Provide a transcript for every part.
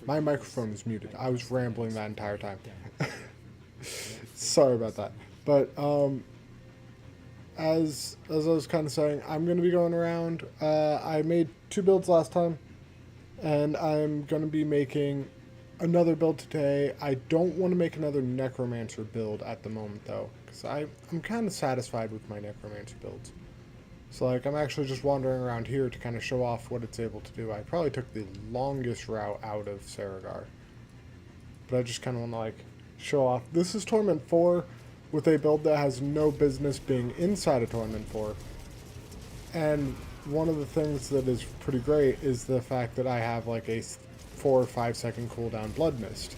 My microphone was muted. I was rambling that entire time. Sorry about that. But as I was kind of saying, I'm going to be going around. I made 2 builds last time, and I'm going to be making another build today. I don't want to make another Necromancer build at the moment, though, because I'm kind of satisfied with my Necromancer builds. So, like, I'm actually just wandering around here to kind of show off what it's able to do. I probably took the longest route out of Saragar, but I just kind of want to, like, show off. This is Torment 4 with a build that has no business being inside of Torment 4. And one of the things that is pretty great is the fact that I have, like, a 4 or 5 second cooldown Blood Mist.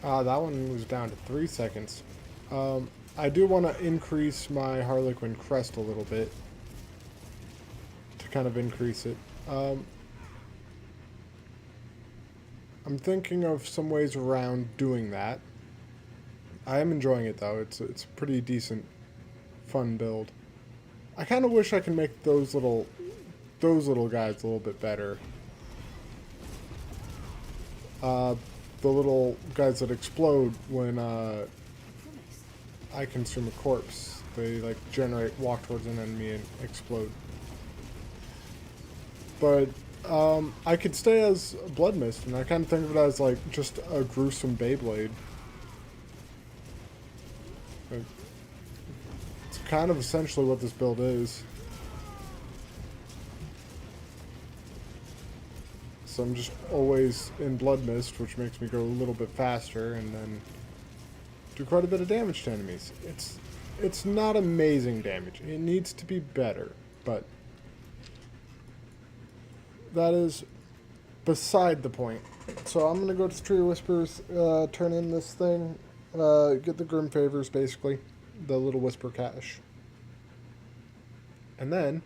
That one was down to 3 seconds. I do want to increase my Harlequin Crest a little bit to kind of increase it. I'm thinking of some ways around doing that. I am enjoying it though. It's a pretty decent, fun build. I kind of wish I could make those little guys a little bit better. The little guys that explode when I consume a corpse. They like walk towards an enemy and explode. But I could stay as Blood Mist, and I kind of think of it as like just a gruesome Beyblade. It's kind of essentially what this build is. So I'm just always in Blood Mist, which makes me go a little bit faster, and then do quite a bit of damage to enemies. It's not amazing damage. It needs to be better, but that is beside the point. So I'm gonna go to the Tree of Whispers, turn in this thing, get the Grim Favors, basically, the little Whisper Cache, and then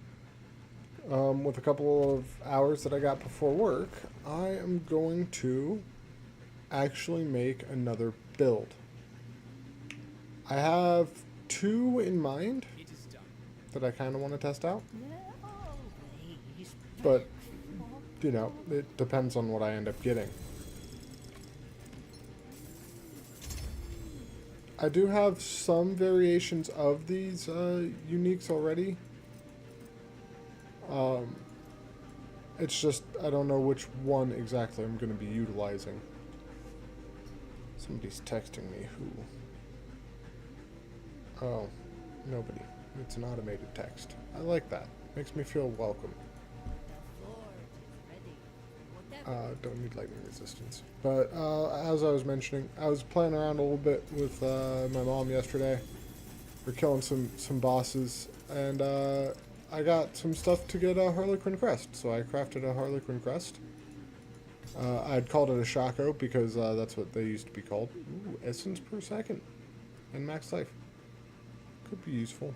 with a couple of hours that I got before work, I am going to actually make another build. I have 2 in mind that I kind of want to test out, but, you know, it depends on what I end up getting. I do have some variations of these uniques already. It's just, I don't know which one exactly I'm going to be utilizing. Somebody's texting me. Who? Oh, nobody. It's an automated text. I like that. Makes me feel welcome. Don't need lightning resistance. But as I was mentioning, I was playing around a little bit with my mom yesterday. We're killing some bosses, and I got some stuff to get a Harlequin Crest, so I crafted a Harlequin Crest. I'd called it a Shaco because that's what they used to be called. Ooh, essence per second and max life. Could be useful.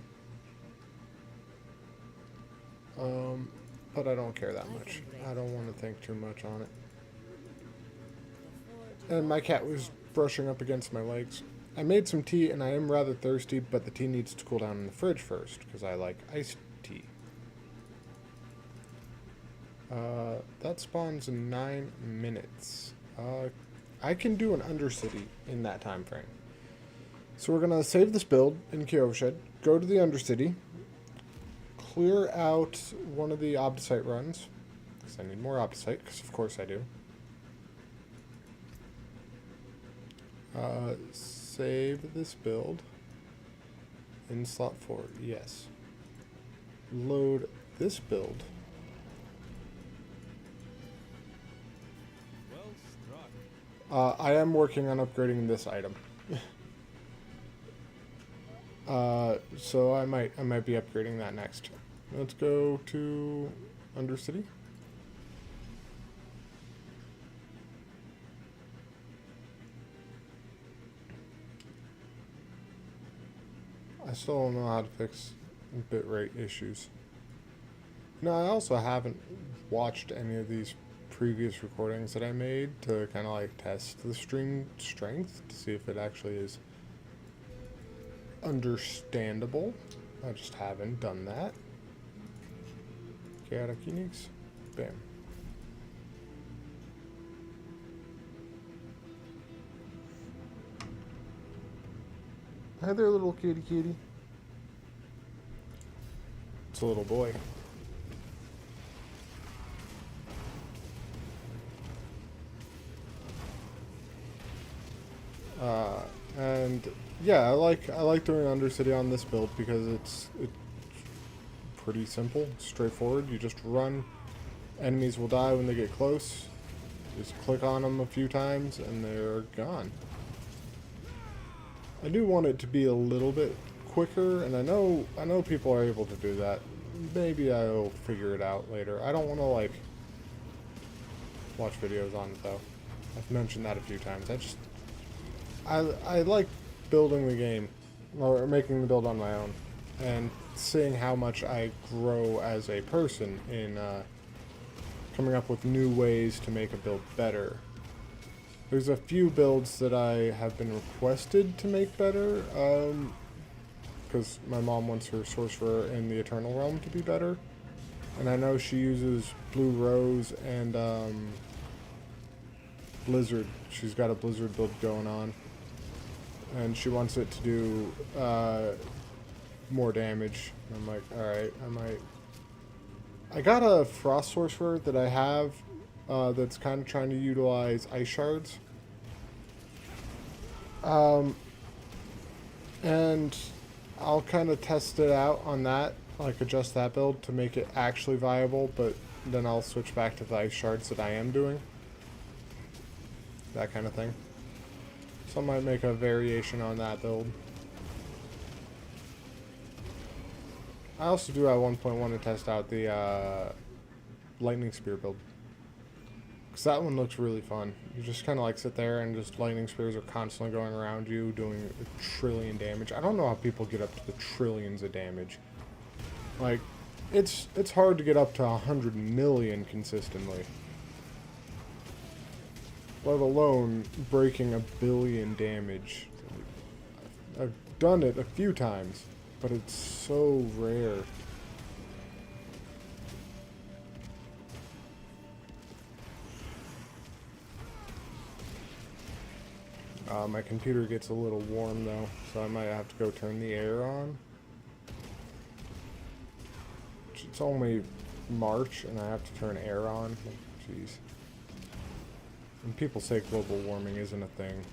But I don't care that much. I don't want to think too much on it. And my cat was brushing up against my legs. I made some tea, and I am rather thirsty, but the tea needs to cool down in the fridge first, because I like iced tea. That spawns in 9 minutes. I can do an Undercity in that time frame. So we're going to save this build in Kyovshed, go to the Undercity, clear out one of the Obdicite runs, because I need more Obdicite, because of course I do. Save this build in slot 4, yes. Load this build. I am working on upgrading this item. So I might be upgrading that next. Let's go to Undercity. I still don't know how to fix bitrate issues. No, I also haven't watched any of these previous recordings that I made to kind of like test the stream strength to see if it actually is understandable. I just haven't done that. Chaotic Unix. Bam. Hi there, little kitty kitty. It's a little boy. And yeah, I like doing Undercity on this build because it's pretty simple, straightforward. You just run. Enemies will die when they get close. Just click on them a few times and they're gone. I do want it to be a little bit quicker, and I know people are able to do that. Maybe I'll figure it out later. I don't want to like watch videos on it though. I've mentioned that a few times. I like building the game, or making the build on my own, and seeing how much I grow as a person in coming up with new ways to make a build better. There's a few builds that I have been requested to make better, because my mom wants her sorcerer in the Eternal Realm to be better, and I know she uses Blue Rose and Blizzard. She's got a Blizzard build going on, and she wants it to do more damage. I'm like, alright, I got a Frost Sorcerer that I have that's kind of trying to utilize Ice Shards. And I'll kind of test it out on that, like adjust that build to make it actually viable, but then I'll switch back to the Ice Shards that I am doing. That kind of thing. So I might make a variation on that build. I also do at one point want to test out the Lightning Spear build. Because that one looks really fun. You just kind of like sit there and just lightning spears are constantly going around you doing a trillion damage. I don't know how people get up to the trillions of damage. Like, it's hard to get up to 100 million consistently. Let alone breaking 1 billion damage. I've done it a few times, but it's so rare. My computer gets a little warm though, so I might have to go turn the air on. It's only March and I have to turn air on. Jeez. When people say global warming isn't a thing,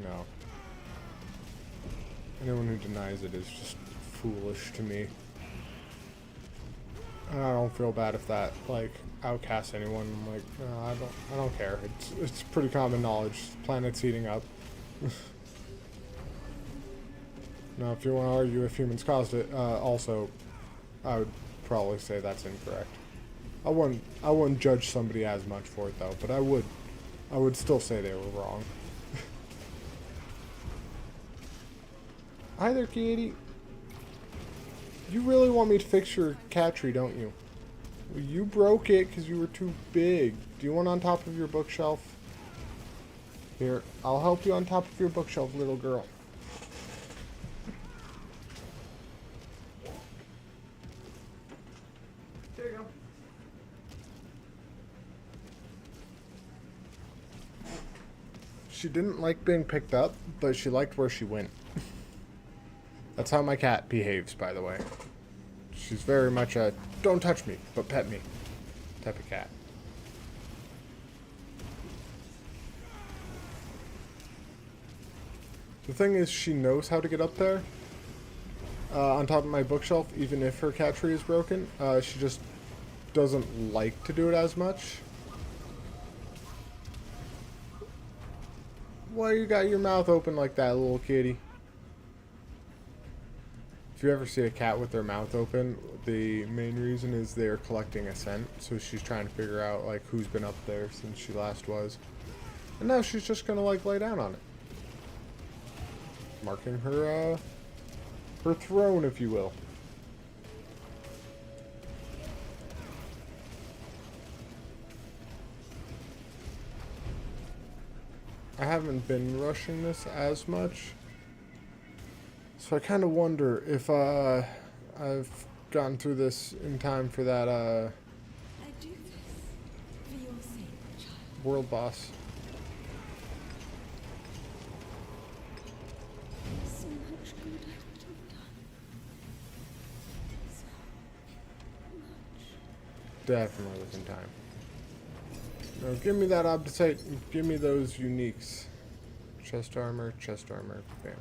no. Anyone who denies it is just foolish to me. And I don't feel bad if that like outcasts anyone. I'm like, no, I don't care. It's pretty common knowledge. The planet's heating up. Now, if you want to argue if humans caused it, also, I would probably say that's incorrect. I wouldn't judge somebody as much for it though, but I would still say they were wrong. Hi there, Katie. You really want me to fix your cat tree, don't you? Well, you broke it because you were too big. Do you want on top of your bookshelf? Here, I'll help you on top of your bookshelf, little girl. There you go. She didn't like being picked up, but she liked where she went. That's how my cat behaves, by the way. She's very much a don't touch me, but pet me type of cat. The thing is, she knows how to get up there. On top of my bookshelf, even if her cat tree is broken. She just doesn't like to do it as much. Why you got your mouth open like that, little kitty? If you ever see a cat with their mouth open, the main reason is they're collecting a scent. So she's trying to figure out like who's been up there since she last was. And now she's just gonna like lay down on it. Marking her her throne, if you will. I haven't been rushing this as much. So I kind of wonder if I've gotten through this in time for that I do this for your sake, child. world boss. So much Definitely within time. Now give me that Undercity. Give me those uniques. Chest armor, bam.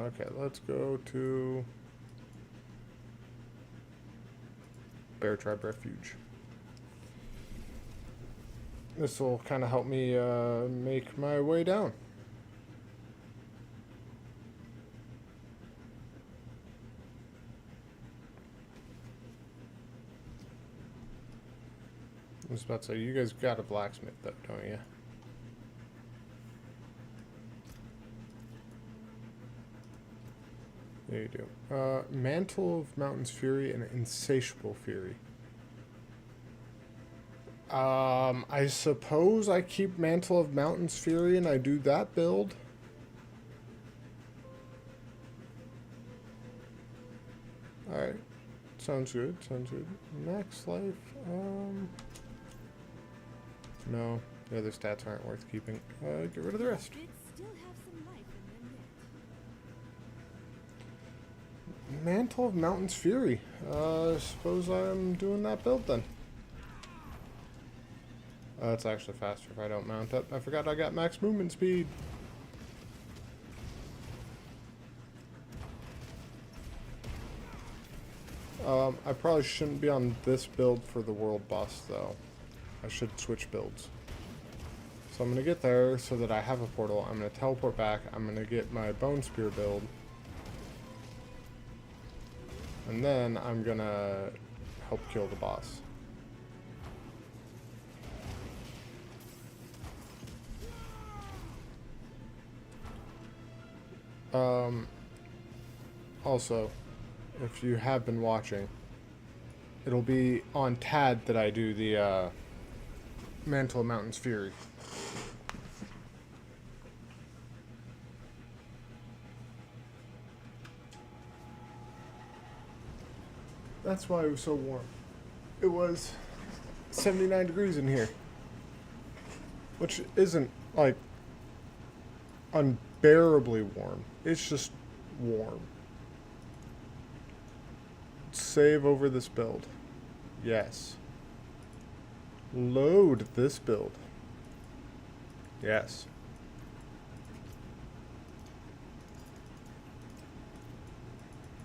Okay, let's go to Bear Tribe Refuge. This will kind of help me make my way down. I was about to say, you guys got a blacksmith though, don't you? Yeah, you do. Mantle of Mountain's Fury and Insatiable Fury. I suppose I keep Mantle of Mountain's Fury and I do that build. Alright. Sounds good, sounds good. Max life, no, the other stats aren't worth keeping. Get rid of the rest. Mantle of Mountain's Fury. Suppose I'm doing that build then. It's actually faster if I don't mount up. I forgot I got max movement speed. I probably shouldn't be on this build for the world boss though. I should switch builds. So I'm going to get there so that I have a portal. I'm going to teleport back. I'm going to get my Bone Spear build. And then I'm going to help kill the boss. Also, if you have been watching, it'll be on TAD that I do the Mantle of Mountain's Fury. That's why it was so warm. It was 79 degrees in here. Which isn't, like, unbearably warm. It's just warm. Save over this build. Yes. Load this build. Yes.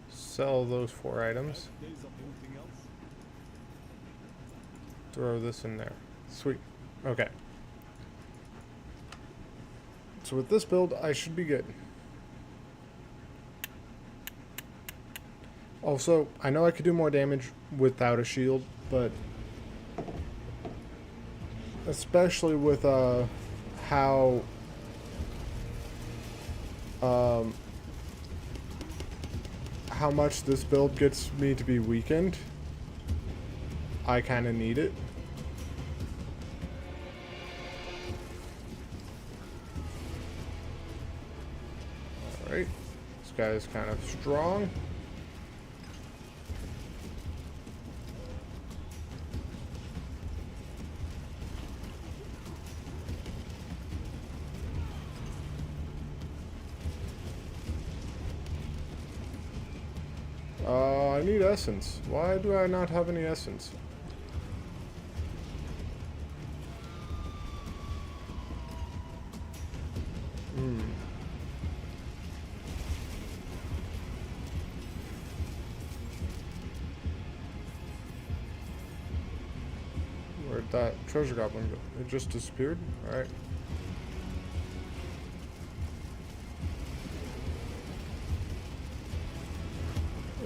Sell those 4 items. Throw this in there. Sweet. Okay. So with this build, I should be good. Also, I know I could do more damage without a shield, but especially with how much this build gets me to be weakened, I kind of need it. Alright, this guy is kind of strong. I need essence. Why do I not have any essence? Where'd that treasure goblin go? It just disappeared? Alright.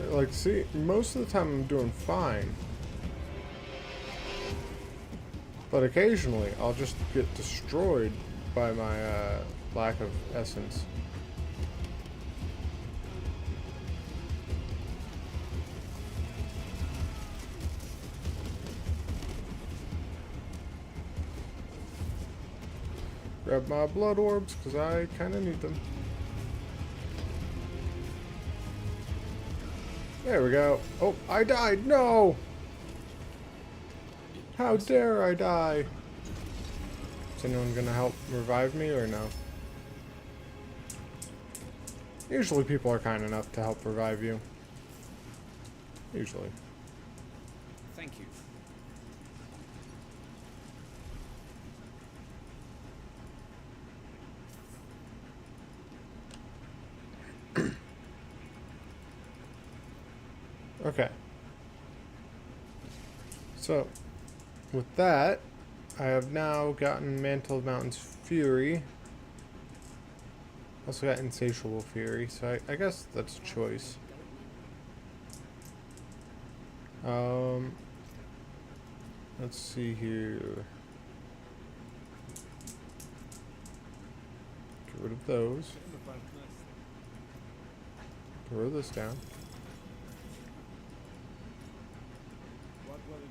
Like, see, most of the time I'm doing fine. But occasionally, I'll just get destroyed by my lack of essence. Grab my blood orbs, because I kind of need them. There we go. Oh, I died. No! How dare I die? Is anyone gonna help revive me or no? Usually people are kind enough to help revive you. Usually. Thank you. Okay. So, with that, I have now gotten Mantle of Mountain's Fury. Also got Insatiable Fury, so I guess that's a choice. Let's see here. Get rid of those. Throw this down.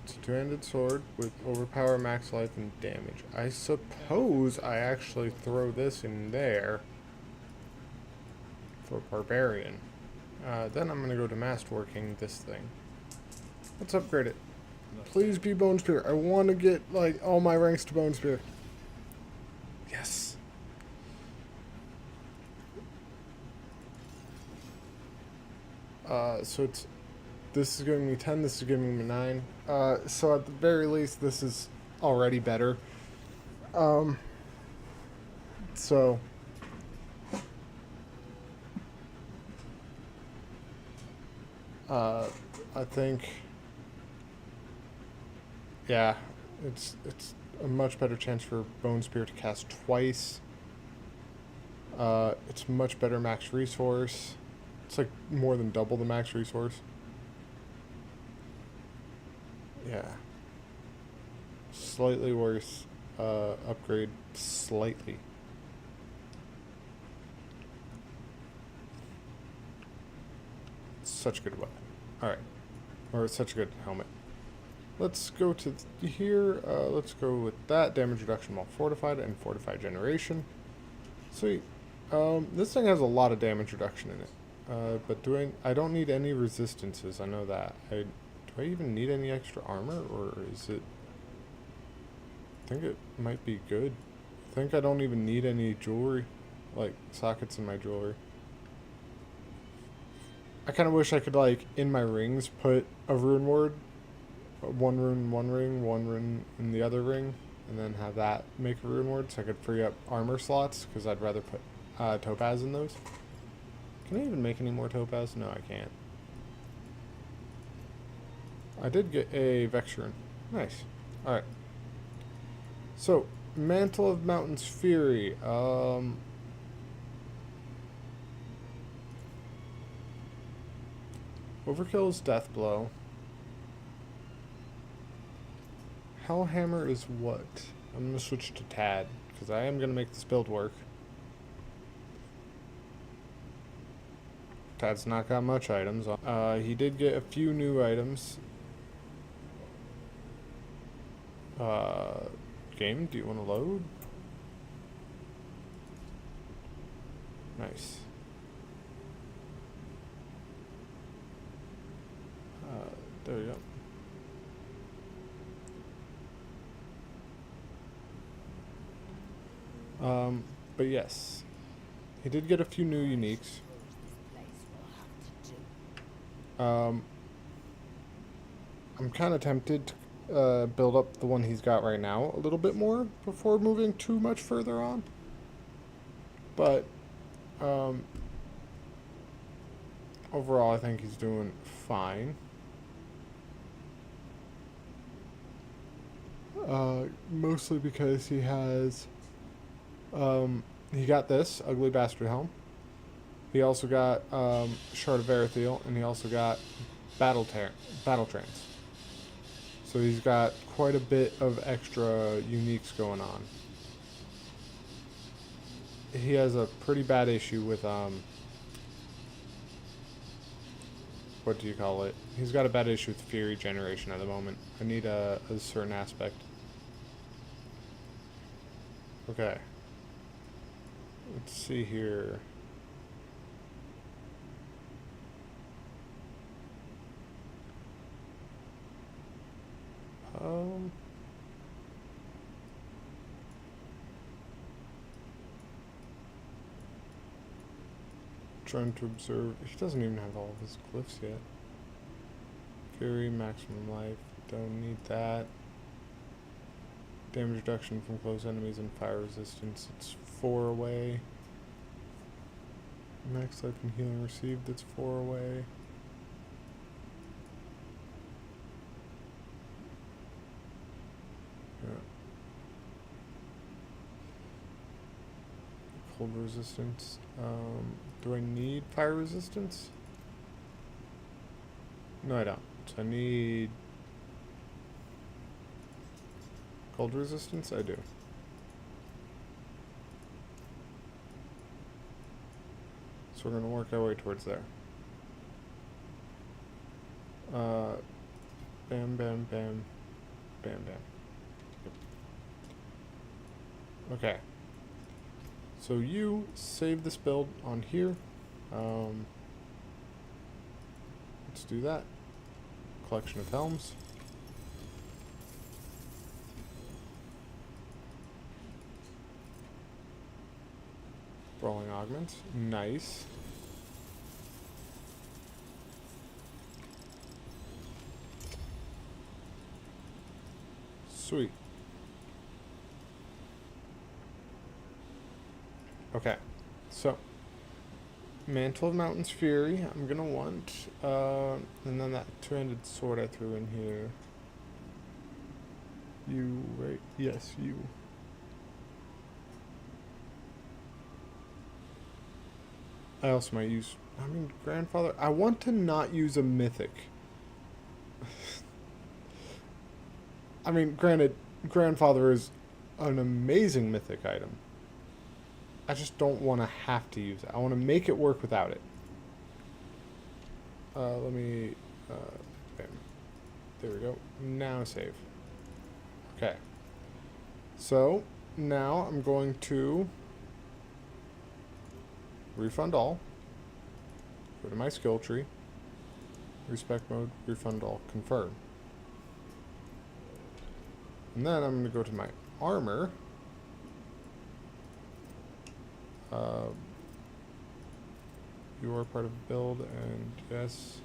It's a two-handed sword with overpower, max life, and damage. I suppose I actually throw this in there for Barbarian. Then I'm going to go to Masterworking this thing. Let's upgrade it. Please be Bone Spear. I want to get, like, all my ranks to Bone Spear. Yes. So it's... This is giving me 10, this is giving me 9. So at the very least, this is already better. So... I think... Yeah, it's a much better chance for Bone Spear to cast twice. It's much better max resource. It's like more than double the max resource. Yeah. Slightly worse upgrade. Slightly. Such a good weapon. Alright. Or such a good helmet. Let's go to here. Let's go with that. Damage reduction while fortified and fortified generation. Sweet. This thing has a lot of damage reduction in it. But I don't need any resistances. I know that. Do I even need any extra armor, or is it... I think it might be good. I think I don't even need any jewelry, like sockets in my jewelry. I kind of wish I could, like, in my rings, put a rune ward. One rune in one ring, one rune in the other ring, and then have that make a rune ward so I could free up armor slots, because I'd rather put topaz in those. Can I even make any more topaz? No, I can't. I did get a Vex rune. Nice. Alright. So, Mantle of Mountain's Fury. Overkill is Death Blow. Hellhammer is what? I'm going to switch to Tad, because I am going to make this build work. Tad's not got much items. He did get a few new items. Game, do you want to load? Nice. There we go. But yes, he did get a few new uniques. I'm kind of tempted to build up the one he's got right now a little bit more before moving too much further on. But overall, I think he's doing fine. Mostly because he has... he got this Ugly Bastard Helm. He also got Shard of Erethiel, and he also got Battle Trance. So he's got quite a bit of extra uniques going on. He has a pretty bad issue with what do you call it? He's got a bad issue with Fury generation at the moment. I need a certain aspect. Okay. Let's see here. trying to observe. He doesn't even have all of his glyphs yet. Fury, maximum life. Don't need that. Damage reduction from close enemies and fire resistance. It's 4 away. Max life and healing received. That's 4 away. Yeah. Cold resistance. Do I need fire resistance? No, I don't. So I need cold resistance? I do. So we're going to work our way towards there. Bam, bam, bam. Bam, bam. Yep. Okay. So you save this build on here. Let's do that. Collection of helms. Brawling augments. Nice. Sweet. Okay. So, Mantle of Mountain's Fury, I'm gonna want, and then that two-handed sword I threw in here. You, right? Yes, you. I also might use, Grandfather, I want to not use a mythic. Granted, Grandfather is an amazing mythic item. I just don't want to have to use it. I want to make it work without it. Let me... bam. There we go. Now save. Okay. So, now I'm going to refund all. Go to my skill tree. Respec mode, refund all, confirm. And then I'm going to go to my armor. You are part of the build, and yes,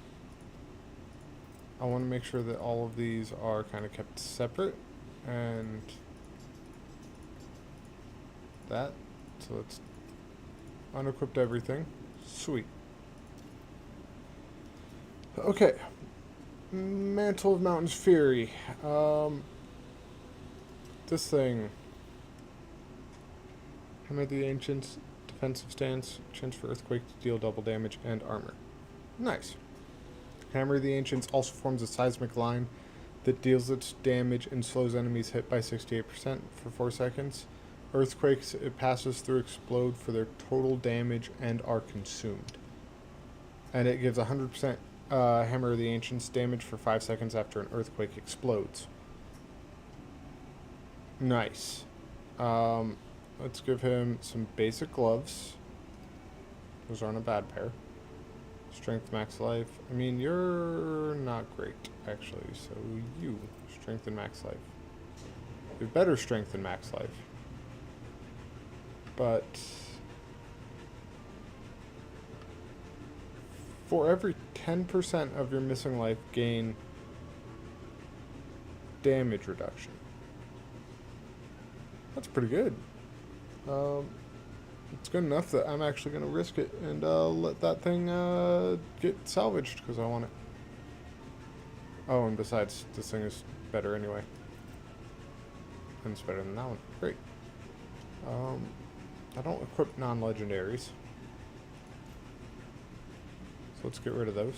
I want to make sure that all of these are kind of kept separate, and that, so let's unequip everything. Sweet. Okay, Mantle of Mountain's Fury. This thing, Hammer of the Ancients, defensive stance, chance for Earthquake to deal double damage, and armor. Nice. Hammer of the Ancients also forms a seismic line that deals its damage and slows enemies hit by 68% for 4 seconds. Earthquakes it passes through explode for their total damage and are consumed. And it gives 100% Hammer of the Ancients damage for 5 seconds after an earthquake explodes. Nice. Let's give him some basic gloves. Those aren't a bad pair. Strength max life. You're not great, actually. So you, strength and max life. You have better strength than max life. But for every 10% of your missing life, gain damage reduction. That's pretty good. It's good enough that I'm actually going to risk it and let that thing get salvaged because I want it. Oh, and besides, this thing is better anyway. And it's better than that one. Great. I don't equip non-legendaries. So let's get rid of those.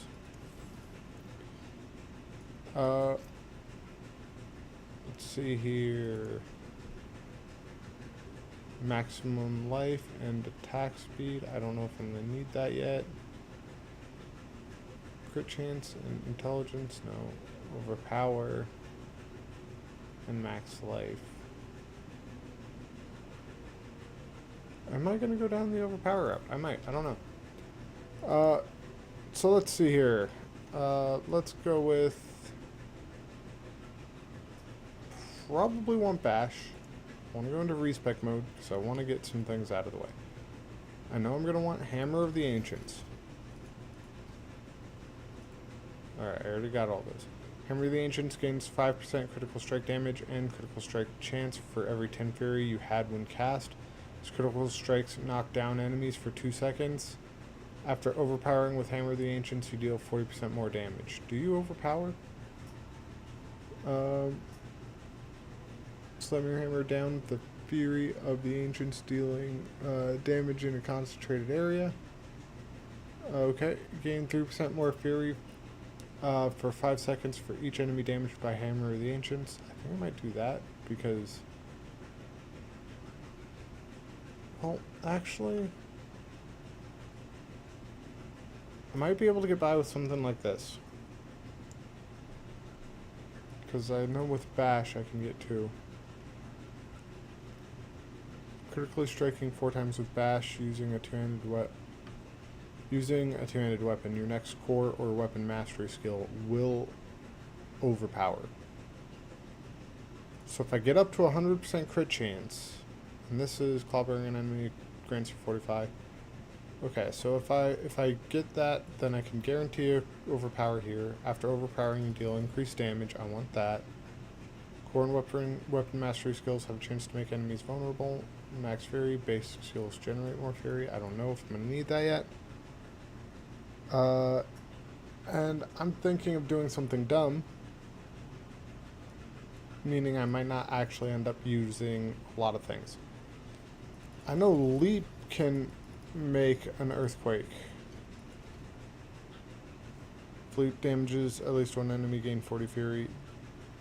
Let's see here. Maximum life and attack speed. I don't know if I'm going to need that yet. Crit chance and intelligence. No. Overpower. And max life. Am I going to go down the overpower route? I might. I don't know. So let's see here. Let's go with... Probably want bash. I want to go into respec mode because I want to get some things out of the way. I know I'm going to want Hammer of the Ancients. Alright, I already got all those. Hammer of the Ancients gains 5% critical strike damage and critical strike chance for every 10 fury you had when cast. These critical strikes knock down enemies for 2 seconds. After overpowering with Hammer of the Ancients, you deal 40% more damage. Do you overpower? Slam your hammer down with the Fury of the Ancients, dealing damage in a concentrated area. Okay, gain 3% more Fury for 5 seconds for each enemy damaged by Hammer of the Ancients. I think I might do that because... Well, actually... I might be able to get by with something like this. Because I know with Bash I can get 2. Critically striking 4 times with Bash using a two-handed weapon. Your next core or weapon mastery skill will overpower. So if I get up to 100% crit chance, and this is clobbering an enemy, grants you 45. Okay, so if I get that, then I can guarantee overpower here. After overpowering, you deal increased damage. I want that. Core and weapon mastery skills have a chance to make enemies vulnerable. Max Fury, basic skills generate more Fury. I don't know if I'm going to need that yet. And I'm thinking of doing something dumb. Meaning I might not actually end up using a lot of things. I know Leap can make an earthquake. Leap damages at least one enemy, gain 40 Fury.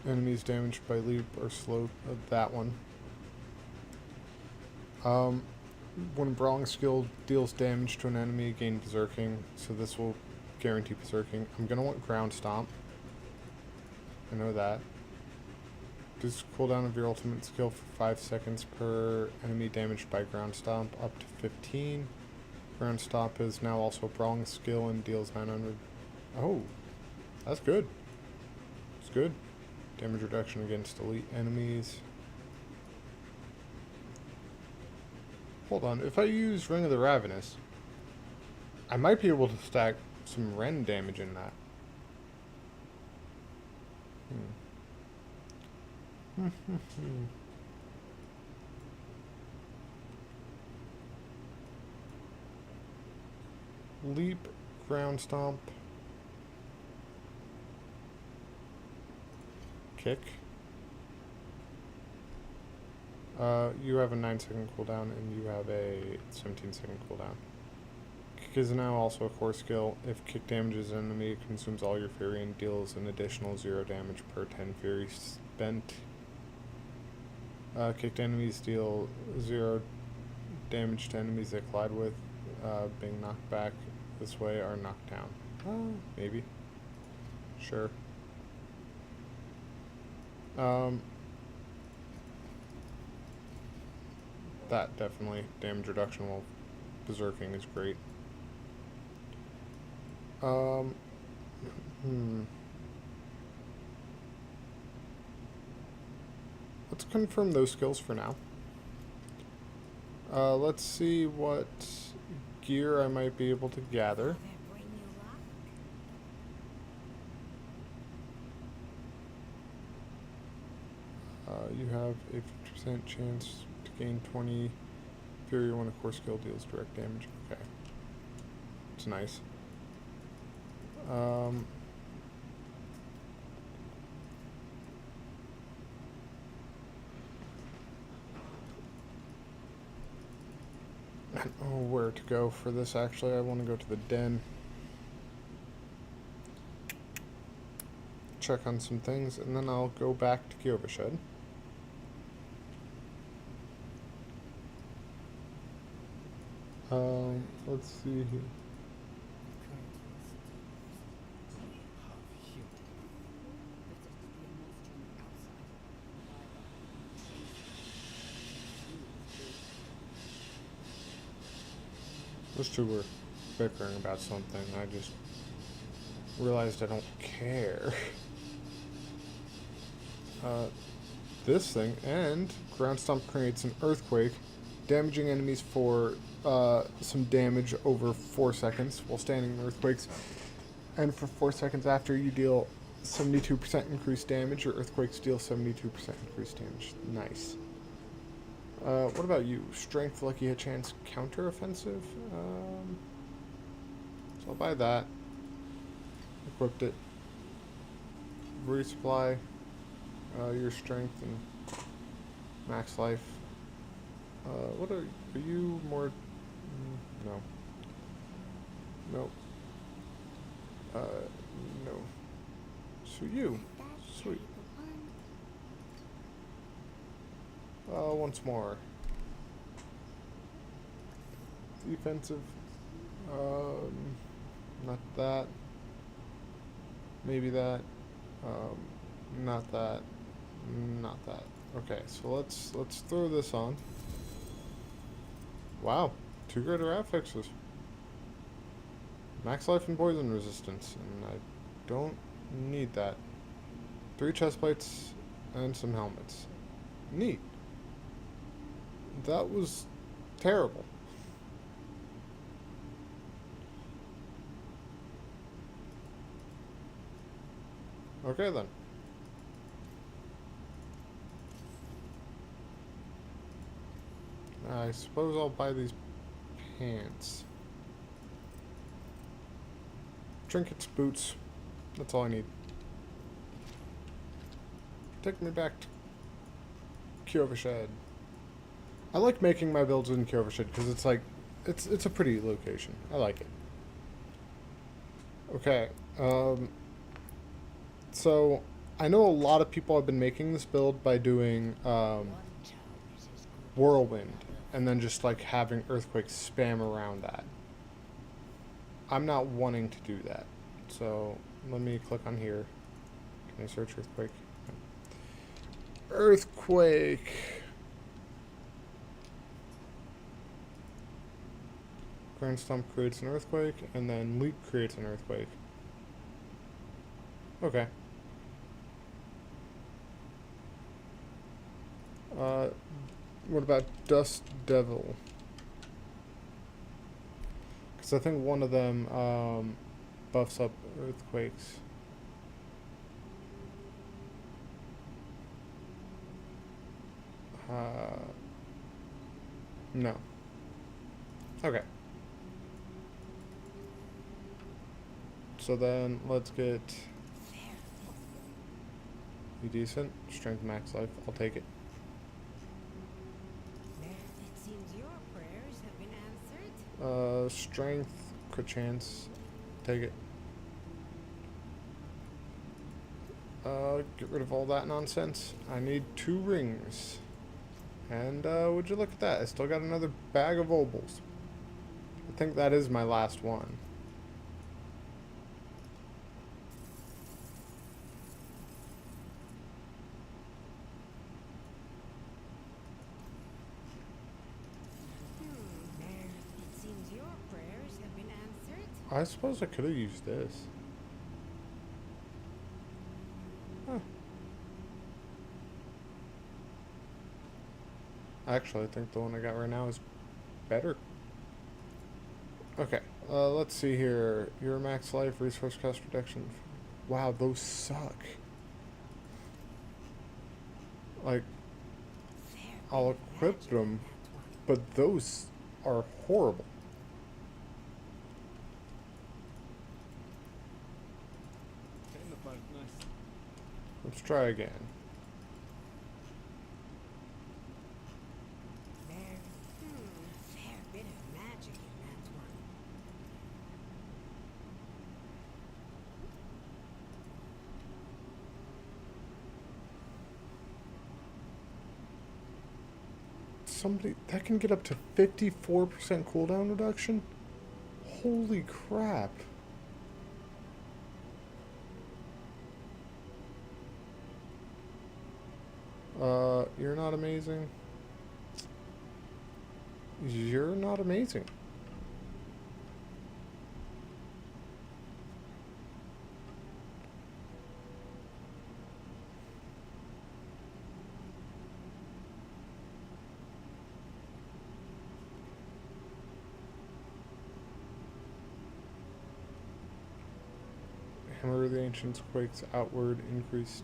Enemies damaged by Leap are slow. That one. When a brawling skill deals damage to an enemy, gain berserking. So this will guarantee berserking. I'm gonna want ground stomp. I know that. Reduce cooldown of your ultimate skill for 5 seconds per enemy damaged by ground stomp up to 15. Ground stomp is now also a brawling skill and deals 900. Oh, that's good. It's good. Damage reduction against elite enemies. Hold on, if I use Ring of the Ravenous, I might be able to stack some Ren damage in that. Leap, ground stomp, kick. You have a 9-second cooldown and you have a 17-second cooldown. Kick is now also a core skill. If kick damages an enemy, it consumes all your Fury and deals an additional 0 damage per 10 Fury spent. Kicked enemies deal 0 damage to enemies they collide with, being knocked back this way or knocked down. Maybe. Sure. That definitely. Damage reduction while berserking is great. Let's confirm those skills for now. Let's see what gear I might be able to gather. You have a 50% chance to gain 20 Fury when a core skill deals direct damage. Okay. It's nice. I don't know where to go for this, actually. I want to go to the den. Check on some things, and then I'll go back to Kyovashed. Let's see here. Those two were bickering about something. I just realized I don't care. This thing, and Ground Stomp creates an earthquake, damaging enemies for some damage over 4 seconds while standing in earthquakes. And for 4 seconds after, you deal 72% increased damage. Your earthquakes deal 72% increased damage. Nice. What about you? Strength, lucky hit chance, counter offensive? So I'll buy that. Equipped it. Resupply your strength and max life. What are you more? No. Nope. No. So you. Sweet. Once more. Defensive. Not that. Maybe that. Not that. Not that. Okay, so let's throw this on. Wow, 2 greater affixes. Max life and poison resistance, and I don't need that. 3 chest plates and some helmets. Neat. That was terrible. Okay then. I suppose I'll buy these pants. Trinkets, boots. That's all I need. Take me back to Kyovashed. I like making my builds in Kyovashed because it's like, it's a pretty location. I like it. Okay. So I know a lot of people have been making this build by doing Whirlwind and then just like having earthquakes spam around that. I'm not wanting to do that. So let me click on here. Can I search earthquake? Earthquake. Grand Stomp creates an earthquake, and then Leap creates an earthquake. Okay. What about Dust Devil? Because I think one of them buffs up earthquakes. No. Okay. So then let's get you decent. Strength max life. I'll take it. It seems your prayers have been answered. Strength, crit chance. Take it. Get rid of all that nonsense. I need 2 rings. And would you look at that? I still got another bag of obols. I think that is my last one. It seems your prayers have been answered. I suppose I could have used this. Huh. Actually, I think the one I got right now is better. Okay, let's see here. Your max life, resource cost reduction. Wow, those suck. Like, I'll equip them, but those are horrible. Nice. Let's try again. Fair bit of magic in that one. Somebody that can get up to 54% cooldown reduction? Holy crap. You're not amazing. You're not amazing. Hammer of the Ancients quakes outward, increased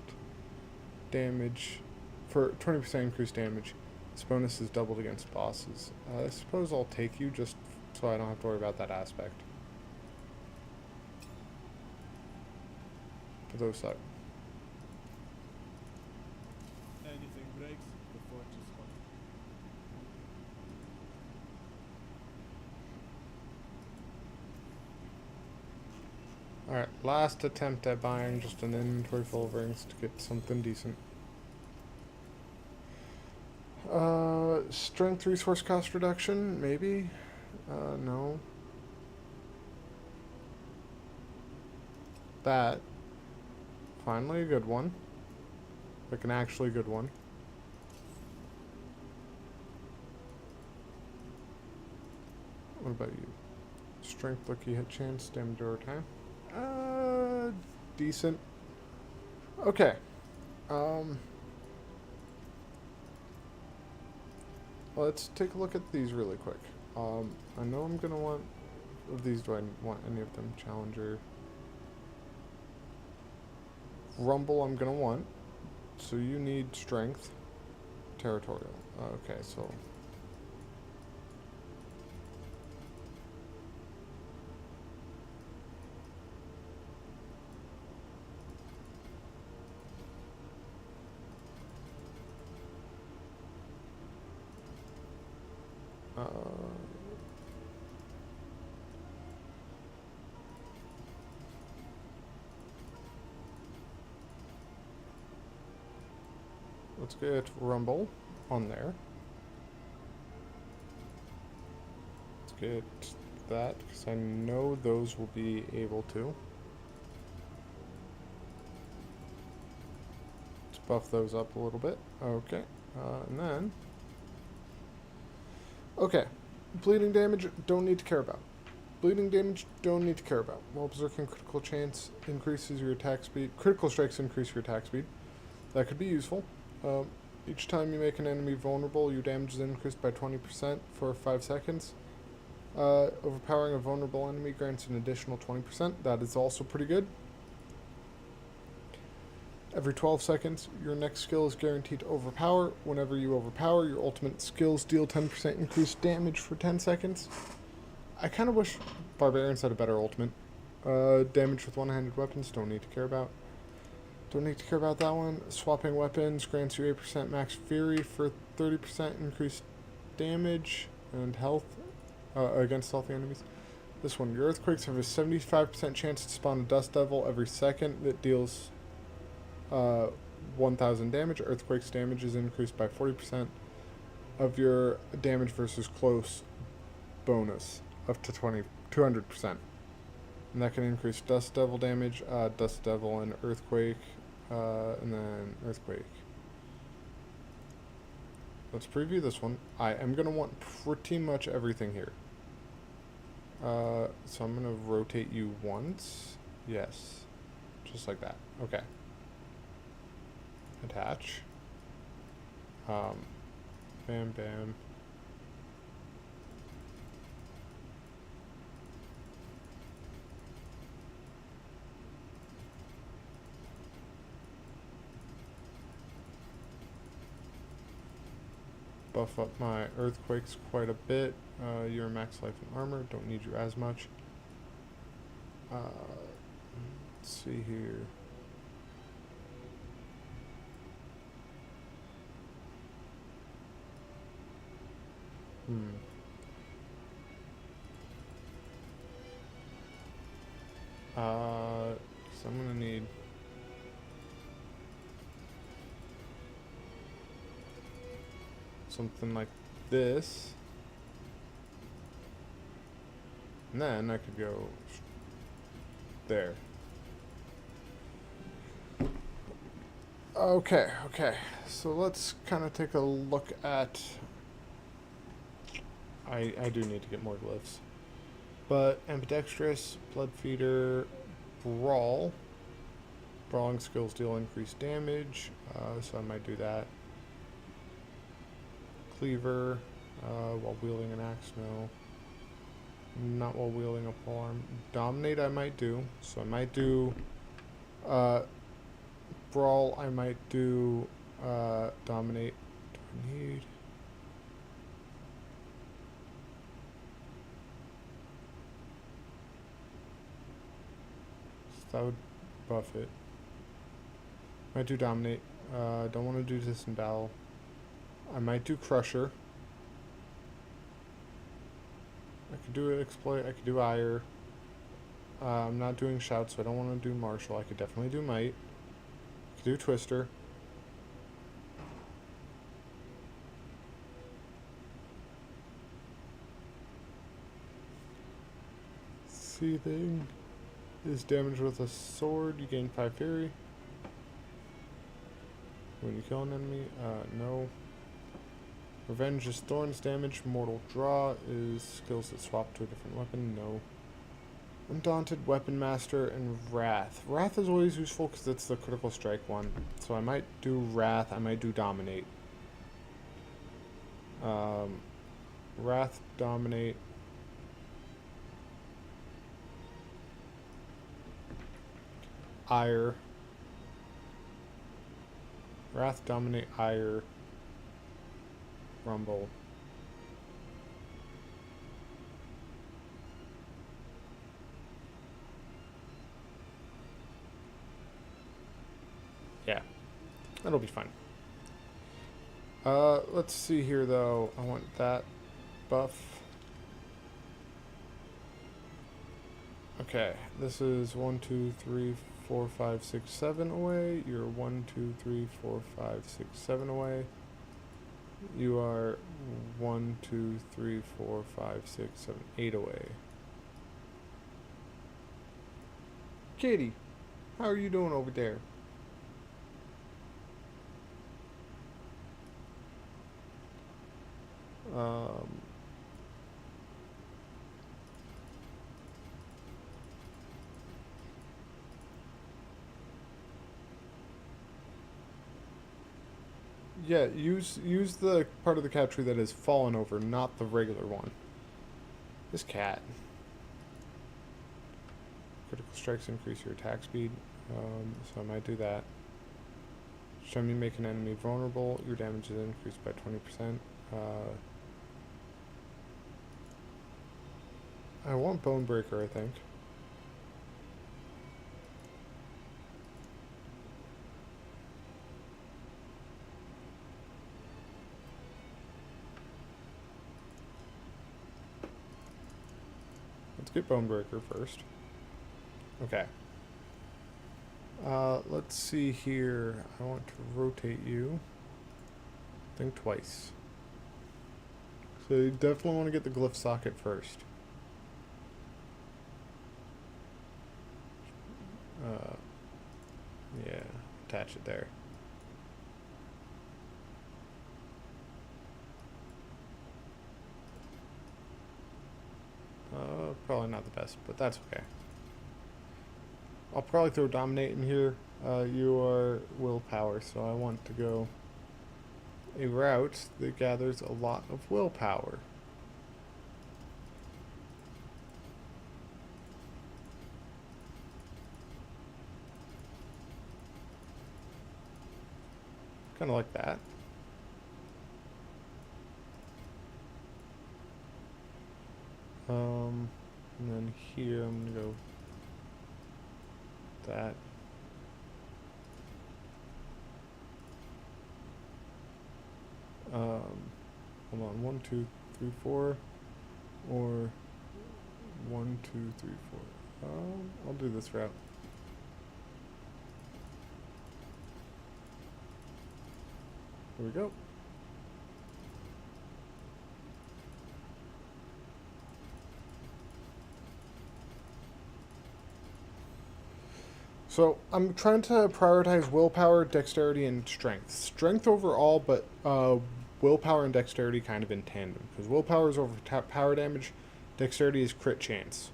damage for 20% increased damage. This bonus is doubled against bosses. I suppose I'll take you just so I don't have to worry about that aspect. For those side. Anything breaks, the forge is hot. Alright, last attempt at buying just an inventory full of rings to get something decent. Strength resource cost reduction, maybe? No. That. Finally a good one. Like an actually good one. What about you? Strength, lucky hit chance, damage over time. Decent. Okay. Let's take a look at these really quick. I know I'm gonna want of these. Do I want any of them? Challenger. Rumble I'm gonna want. So you need strength. Territorial. Okay, so let's get Rumble on there. Let's get that, because I know those will be able to. Let's buff those up a little bit. Okay. And then... Okay. Bleeding damage, don't need to care about. Bleeding damage, don't need to care about. While Berserking critical chance increases your attack speed. Critical strikes increase your attack speed. That could be useful. Each time you make an enemy vulnerable, your damage is increased by 20% for 5 seconds. Overpowering a vulnerable enemy grants an additional 20%. That is also pretty good. Every 12 seconds, your next skill is guaranteed to overpower. Whenever you overpower, your ultimate skills deal 10% increased damage for 10 seconds. I kind of wish Barbarians had a better ultimate. Damage with one-handed weapons, don't need to care about. Don't need to care about that one. Swapping weapons grants you 8% max fury for 30% increased damage and health against healthy enemies. This one, your earthquakes have a 75% chance to spawn a dust devil every second that deals 1,000 damage. Earthquakes damage is increased by 40% of your damage versus close bonus up to 200%. And that can increase Dust Devil damage, Dust Devil and Earthquake, and then Earthquake. Let's preview this one. I am going to want pretty much everything here. So I'm going to rotate you once. Yes. Just like that. Okay. Attach. Bam, bam. Buff up my earthquakes quite a bit. You're max life and armor. Don't need you as much. Let's see here. So I'm gonna need something like this, and then I could go there. Okay, so let's kind of take a look at... I do need to get more glyphs. But ambidextrous, blood feeder, brawl. Brawling skills deal increased damage, so I might do that. Cleaver, while wielding an axe, no. Not while wielding a polearm. Dominate I might do, so I might do Brawl, I might do dominate. Do I need? So that would buff it. Might do dominate. Don't want to do this in battle. I might do crusher. I could do exploit. I could do ire. I'm not doing shout, so I don't want to do martial. I could definitely do might. I could do twister. Seething is damage with a sword. You gain 5 fury. When you kill an enemy, no. Revenge is thorns damage. Mortal draw is skills that swap to a different weapon. No. Undaunted, Weapon Master, and Wrath. Wrath is always useful because it's the critical strike one. So I might do Wrath. I might do Dominate. Wrath, Dominate. Ire. Wrath, Dominate, Ire. Rumble. Yeah, that'll be fun. Let's see here though. I want that buff. Okay, this is 1, 2, 3, 4, 5, 6, 7 away. You're 1, 2, 3, 4, 5, 6, 7 away. You are 1, 2, 3, 4, 5, 6, 7, 8 away. Katie, how are you doing over there? Yeah, use the part of the cat tree that has fallen over, not the regular one. This cat. Critical strikes increase your attack speed, so I might do that. Show me make an enemy vulnerable. Your damage is increased by 20%. I want Bone Breaker, I think. Let's get Bone Breaker first. Okay. Let's see here. I want to rotate you. Think twice. So you definitely want to get the glyph socket first. Yeah, attach it there. Probably not the best, but that's okay. I'll probably throw Dominate in here. You are willpower, so I want to go a route that gathers a lot of willpower. Kind of like that. And then here I'm gonna go that. Hold on, 1, 2, 3, 4, or 1, 2, 3, 4. I'll do this route. Here we go. So I'm trying to prioritize willpower, dexterity, and strength. Strength overall, but willpower and dexterity kind of in tandem. Because willpower is over power damage, dexterity is crit chance.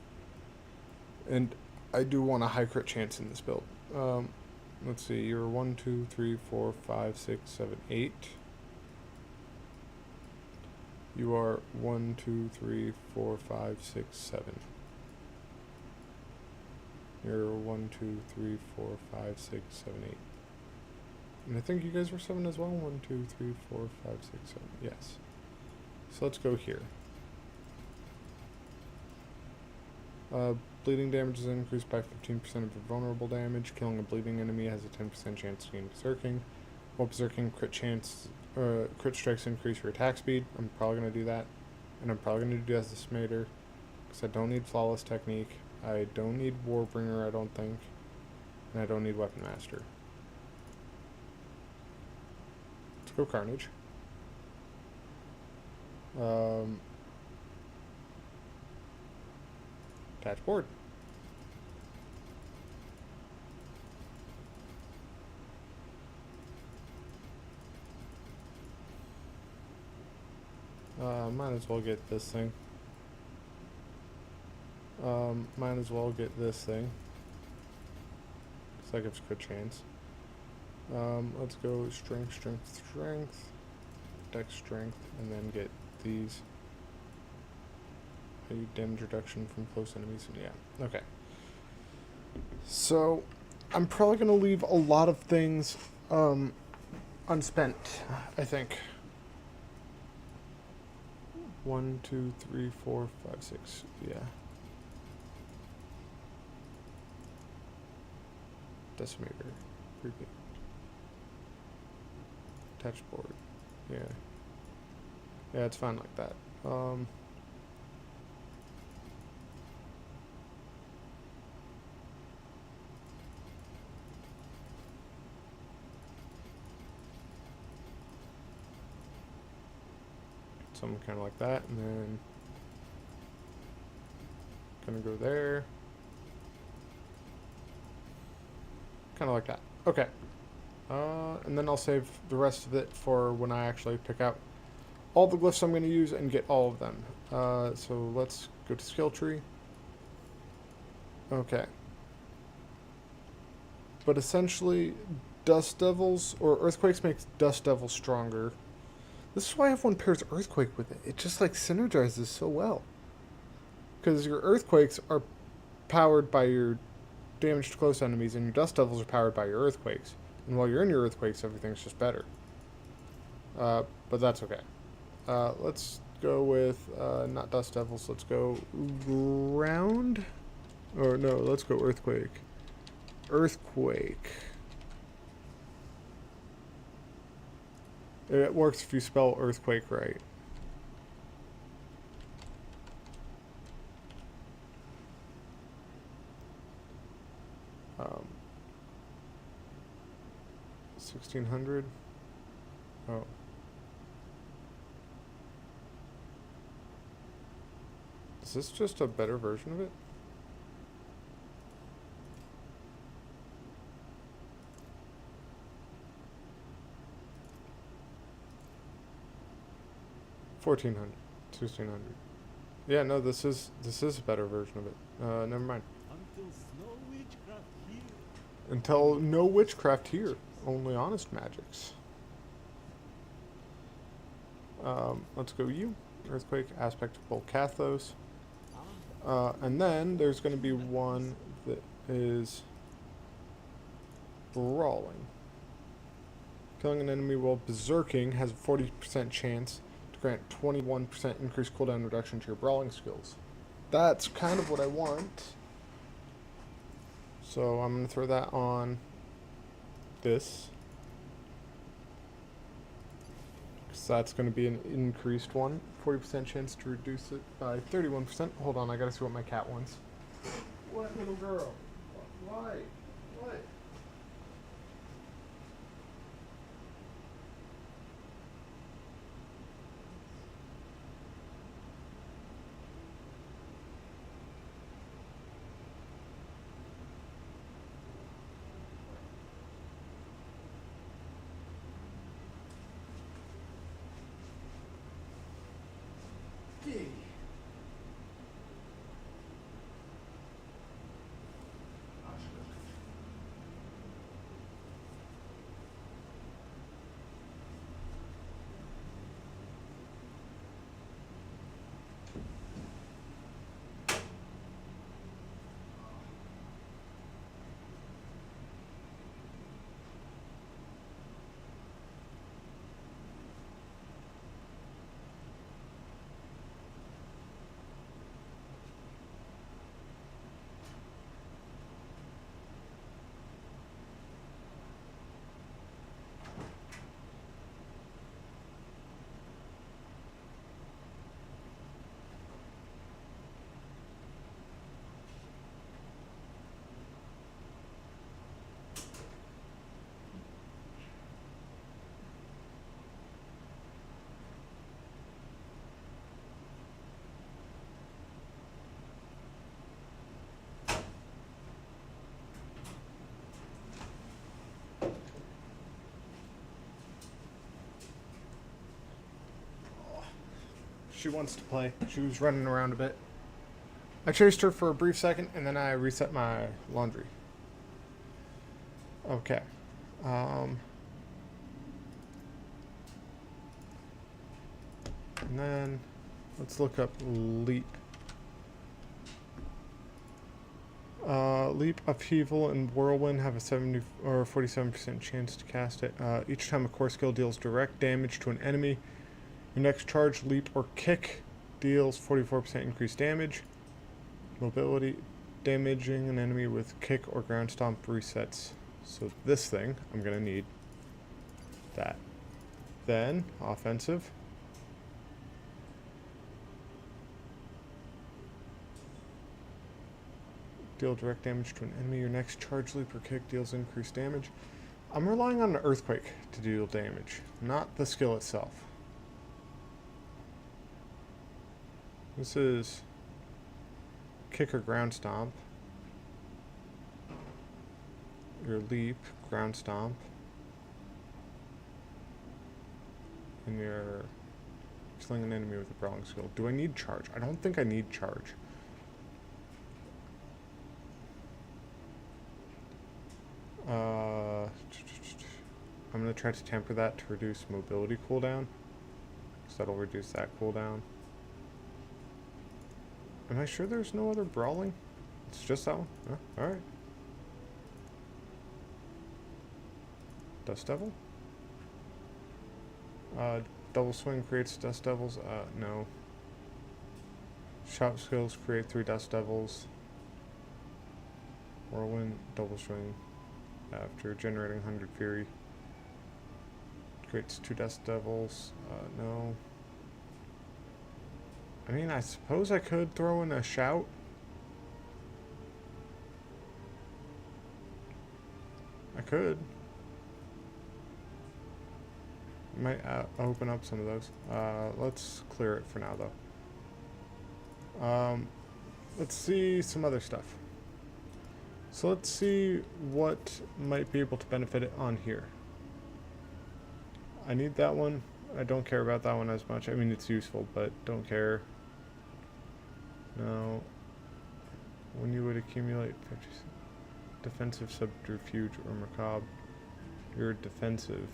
And I do want a high crit chance in this build. Let's see, you're 1, 2, 3, 4, 5, 6, 7, 8. You are 1, 2, 3, 4, 5, 6, 7. You're 1, 2, 3, 4, 5, 6, 7, 8. And I think you guys were 7 as well. 1, 2, 3, 4, 5, 6, 7. Yes. So let's go here. Bleeding damage is increased by 15% of your vulnerable damage. Killing a bleeding enemy has a 10% chance to gain berserking. While berserking, crit strikes increase your attack speed. I'm probably going to do that. And I'm probably going to do Decimator, because I don't need Flawless Technique. I don't need Warbringer, I don't think. And I don't need Weapon Master. Let's go Carnage. Attach board. Might as well get this thing. Might as well get this thing. Because that gives crit chance. Let's go strength, strength, strength. Dex strength, and then get these. Damage reduction from close enemies. Yeah, okay. So, I'm probably going to leave a lot of things unspent, I think. 1, 2, 3, 4, 5, 6. Yeah. Decimator. Pretty good. Attach board. Yeah. Yeah, it's fine like that. Something kind of like that, and then gonna go there. Kind of like that. Okay. And then I'll save the rest of it for when I actually pick out all the glyphs I'm going to use and get all of them. So let's go to skill tree. Okay. But essentially, Dust Devils, or Earthquakes makes Dust Devils stronger. This is why everyone pairs Earthquake with it. It just like synergizes so well. Because your Earthquakes are powered by your damage to close enemies, and your Dust Devils are powered by your Earthquakes. And while you're in your Earthquakes, everything's just better. But that's okay. Let's go with, not Dust Devils, let's go Ground? Or no, let's go Earthquake. Earthquake. It works if you spell Earthquake right. Um, 1600. Oh. Is this just a better version of it? $1,400, $1,600. Yeah, no, this is a better version of it. Never mind. Until no witchcraft here, only honest magics. Let's go you. Earthquake, aspect of Bolcathos. And then there's going to be one that is Brawling. Killing an enemy while berserking has a 40% chance to grant 21% increased cooldown reduction to your Brawling skills. That's kind of what I want. So I'm going to throw that on this. Because that's going to be an increased one. 40% chance to reduce it by 31%. Hold on, I got to see what my cat wants. What, little girl? Why? What? she wants to play. She was running around a bit. I chased her for a brief second, and then I reset my laundry. Okay. And then let's look up leap. Leap, upheaval, and whirlwind have a 70 or 47% chance to cast it. Each time a core skill deals direct damage to an enemy, your next charge, leap, or kick deals 44% increased damage. Mobility, damaging an enemy with kick or ground stomp resets. So this thing, I'm gonna need that. Then offensive. Deal direct damage to an enemy. Your next charge, leap, or kick deals increased damage. I'm relying on an earthquake to deal damage, not the skill itself. This is kick or ground stomp. Your leap, ground stomp. And your killing an enemy with a brawling skill. Do I need charge? I don't think I need charge. I'm going to try to temper that to reduce mobility cooldown, because that'll reduce that cooldown. Am I sure there's no other brawling? It's just that one? Oh, alright. Dust Devil? Double swing creates Dust Devils? No. Shout skills create 3 Dust Devils. Whirlwind, double swing. After generating 100 Fury. Creates 2 Dust Devils. No. I mean, I suppose I could throw in a shout. I could. Might open up some of those. Let's clear it for now, though. Let's see some other stuff. So let's see what might be able to benefit it on here. I need that one. I don't care about that one as much. I mean, it's useful, but don't care. No. When you would accumulate 50 defensive, subterfuge, or macabre, you're defensive.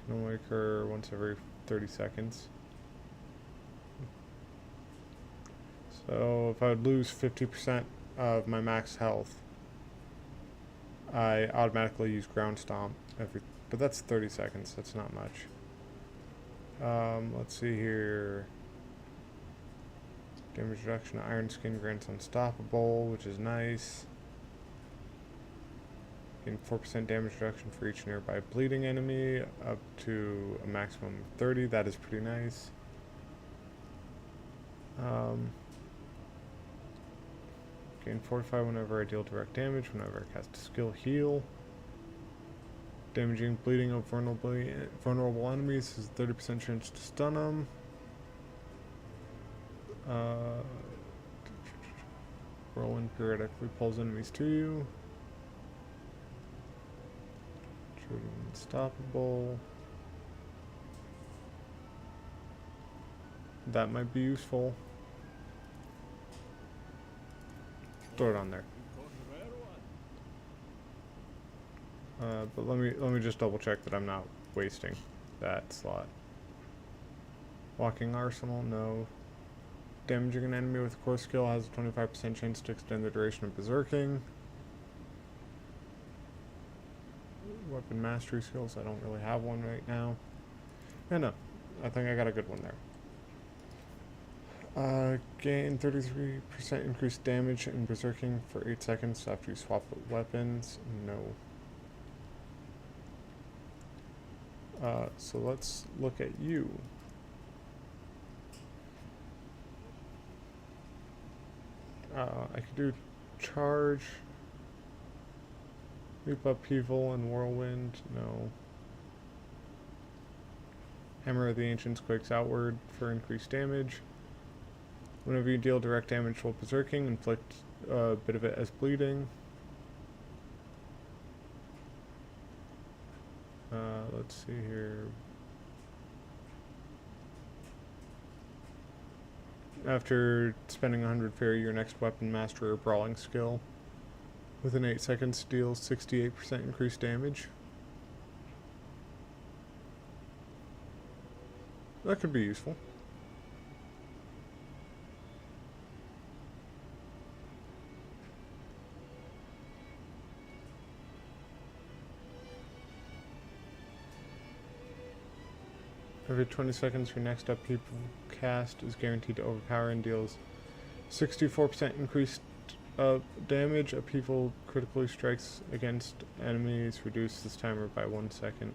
Can only occur once every 30 seconds. So if I would lose 50% of my max health, I automatically use ground stomp but that's 30 seconds, that's not much. Let's see here. Damage reduction, Iron Skin grants unstoppable, which is nice. Gain 4% damage reduction for each nearby bleeding enemy, up to a maximum of 30, that is pretty nice. Gain 45 whenever I deal direct damage, whenever I cast a skill heal. Damaging bleeding of vulnerable enemies is 30% chance to stun them. Whirlwind periodically pulls enemies to you. Shooting unstoppable. That might be useful. Throw it on there. But let me just double check that I'm not wasting that slot. Walking Arsenal, no. Damaging an enemy with a core skill has a 25% chance to extend the duration of berserking. Weapon mastery skills, I don't really have one right now. Yeah, no, I think I got a good one there. Gain 33% increased damage in berserking for 8 seconds after you swap weapons. No. So let's look at you. I could do charge, leap, upheaval, and whirlwind. No. Hammer of the Ancients quakes outward for increased damage. Whenever you deal direct damage while berserking, inflict a bit of it as bleeding. Let's see here. After spending 100 fairy, your next weapon, master, or brawling skill within 8 seconds deals 68% increased damage. That could be useful. Every 20 seconds, your next upkeep cast is guaranteed to overpower and deals 64% increased damage. Upheaval critically strikes against enemies. Reduce this timer by 1 second.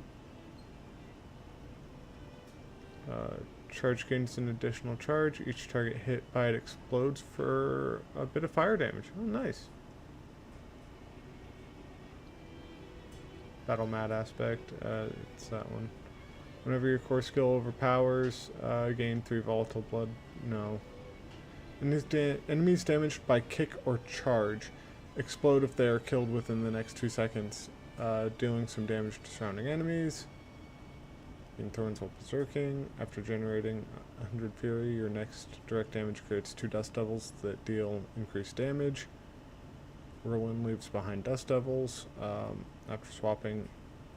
Charge gains an additional charge. Each target hit by it explodes for a bit of fire damage. Oh, nice. Battle Mad aspect. It's that one. Whenever your core skill overpowers, gain 3 volatile blood. No. Enemies damaged by kick or charge explode if they are killed within the next 2 seconds, dealing some damage to surrounding enemies. Being thrown while berserking. After generating 100 fury, your next direct damage creates 2 dust devils that deal increased damage. Whirlwind leaves behind dust devils. After swapping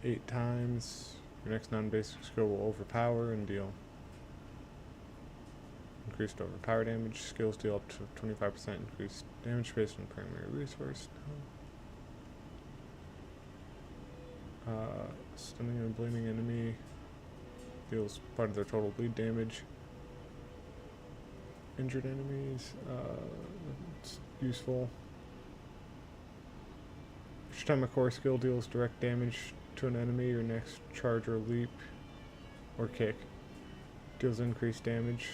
8 times, your next non-basic skill will overpower and deal increased overpower damage. Skills deal up to 25% increased damage based on primary resource. Stunning a bleeding enemy deals part of their total bleed damage. Injured enemies, it's useful. Each time a core skill deals direct damage to an enemy, your next charge or leap or kick deals increased damage.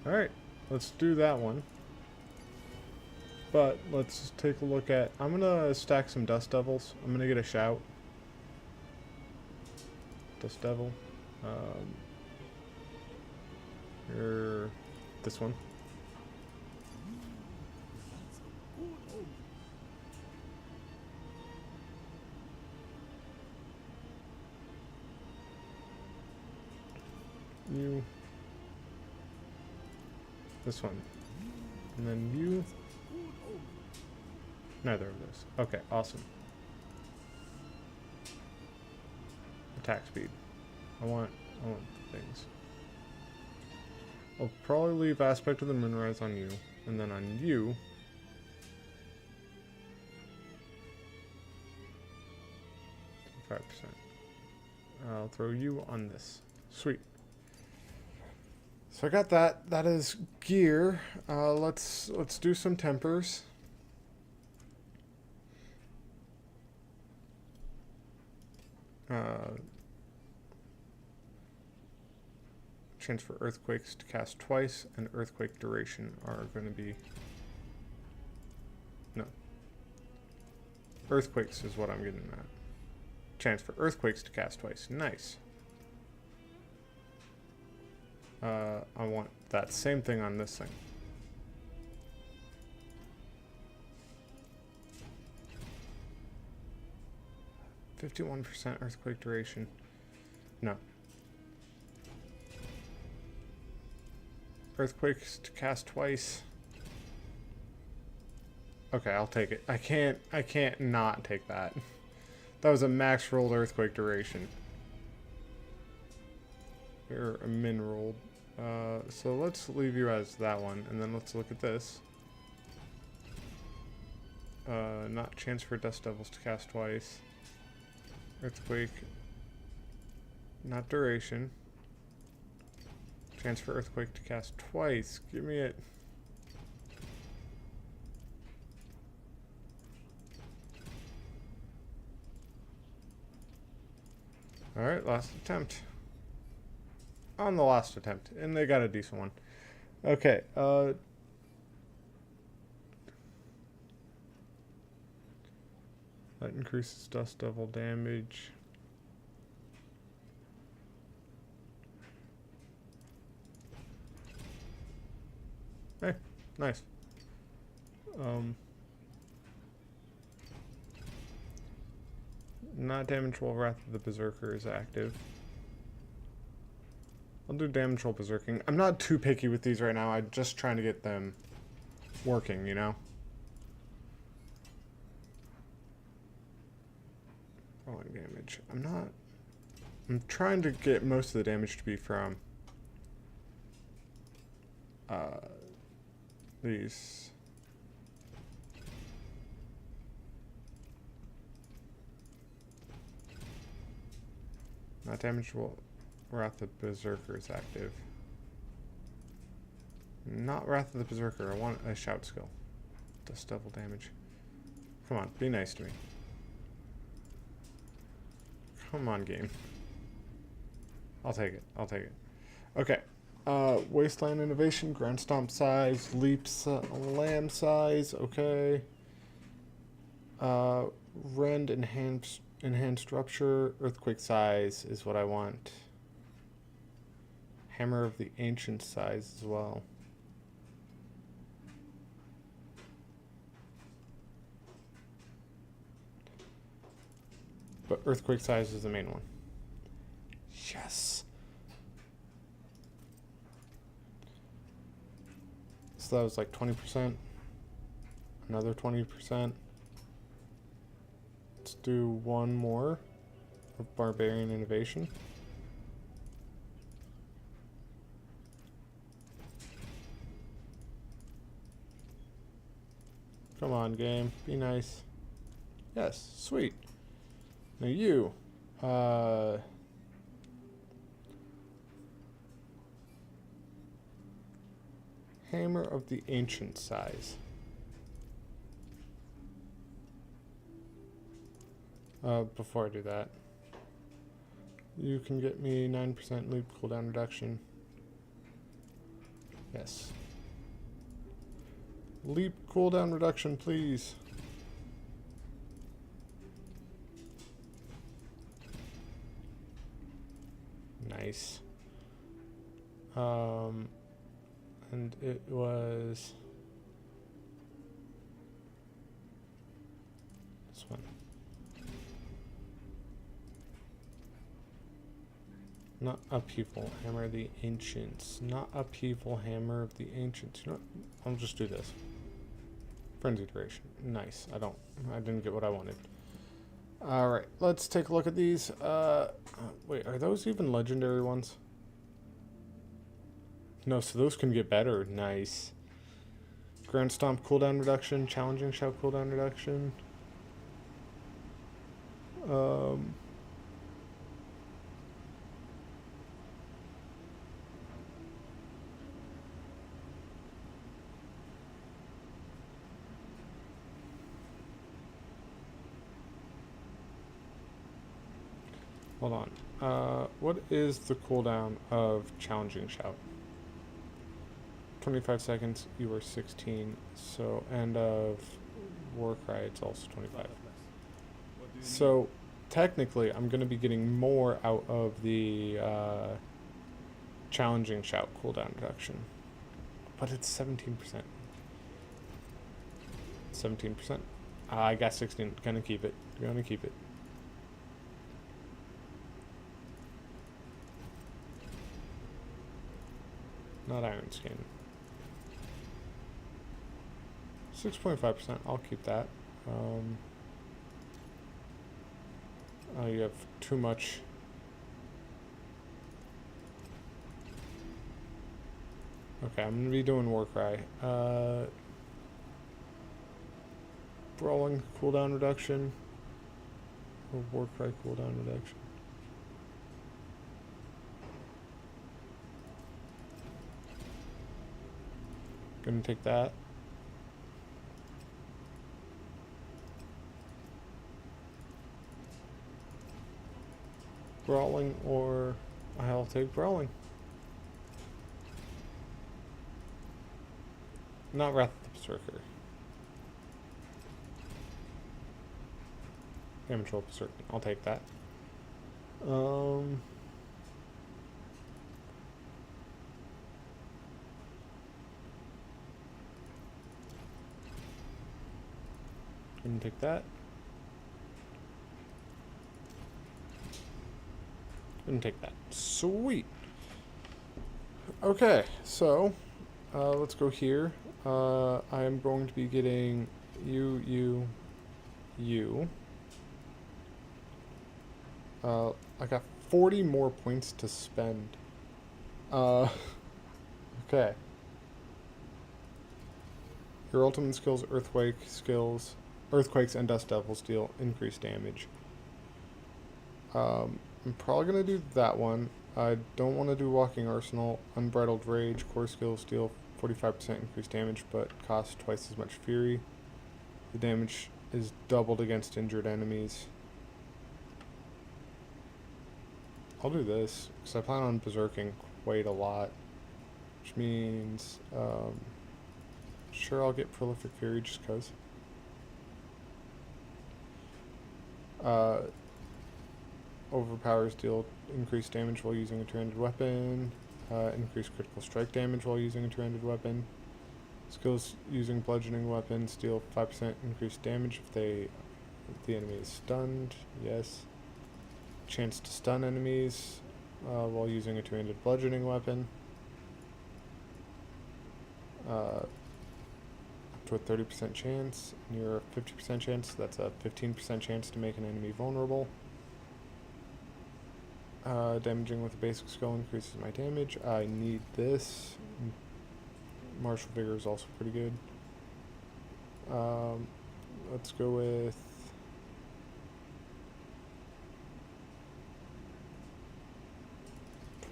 Alright, let's do that one. But let's take a look at... I'm gonna stack some Dust Devils. I'm gonna get a shout. Dust Devil. Here, this one. You. This one. And then you. Neither of those. Okay, awesome. Attack speed. I want things. I'll probably leave Aspect of the Moonrise on you. And then on you, %. I'll throw you on this. Sweet. So I got that. That is gear. Let's do some tempers. Chance for earthquakes to cast twice, and earthquake duration are going to be... No. Earthquakes is what I'm getting at. Chance for earthquakes to cast twice. Nice. I want that same thing on this thing. %, earthquake duration. No. Earthquakes to cast twice. Okay, I'll take it. I can't not take that. That was a max rolled earthquake duration. Or a min rolled. So let's leave you as that one, and then let's look at this. Not chance for Dust Devils to cast twice. Earthquake. Not duration. Chance for Earthquake to cast twice. Give me it. Alright, last attempt. On the last attempt. And they got a decent one. Okay, that increases Dust Devil damage. Hey, nice. Not damage while Wrath of the Berserker is active. I'll do damage while berserking. I'm not too picky with these right now. I'm just trying to get them working, you know? Rolling damage. I'm trying to get most of the damage to be from these. Not damage while Wrath of the Berserker is active. Not Wrath of the Berserker. I want a shout skill. Does double damage. Come on, be nice to me. Come on, game. I'll take it. I'll take it. Okay. Wasteland Innovation, Ground Stomp size, Leaps, Lamb size, okay. Rend enhanced rupture, Earthquake size is what I want. Hammer of the Ancient size as well. But Earthquake size is the main one. Yes. So that was like 20%. Another 20%. Let's do one more of Barbarian Innovation. Come on, game. Be nice. Yes, sweet. Now you, Hammer of the Ancient size. Before I do that, you can get me 9% leap cooldown reduction. Yes. Leap cooldown reduction, please. Nice. And it was this one. Not Upheaval, Hammer of the Ancients. Not Upheaval, Hammer of the Ancients. You know what? I'll just do this. Frenzy duration. Nice. I didn't get what I wanted. Alright, let's take a look at these. Wait, are those even legendary ones? No, so those can get better. Nice. Grand Stomp cooldown reduction, Challenging Shout cooldown reduction. Hold on. What is the cooldown of Challenging Shout? 25 seconds, you were 16, so end of Warcry, it's also 25. So, technically, I'm going to be getting more out of the Challenging Shout cooldown reduction. But it's 17%. 17%. I got 16. Gonna keep it. Gonna keep it. Not Iron Skin. 6.5%. I'll keep that. Oh, you have too much. Okay, I'm gonna be doing Warcry. Brawling cooldown reduction. Or Warcry cooldown reduction. Gonna take that. Brawling, or I'll take Brawling. Not Wrath of the Berserker. Damage roll Berserker. I'll take that. Gonna take that. Gonna take that. Sweet. Okay, so let's go here. I am going to be getting you. I got 40 more points to spend. Okay. Your ultimate skills, earthquakes and dust devils deal increased damage. I'm probably gonna do that one. I don't want to do walking arsenal. Unbridled rage, core skills deal 45% increased damage, but cost twice as much fury. The damage is doubled against injured enemies. I'll do this because I plan on berserking quite a lot, which means sure, I'll get prolific fury just cause. Overpowers deal increased damage while using a two-handed weapon. Increased critical strike damage while using a two-handed weapon. Skills using bludgeoning weapons deal 5% increased damage if the enemy is stunned. Yes. Chance to stun enemies while using a two-handed bludgeoning weapon. Up to a 30% chance. Near a 50% chance. That's a 15% chance to make an enemy vulnerable. Damaging with a basic skill increases my damage. I need this. Martial Vigor is also pretty good. Let's go with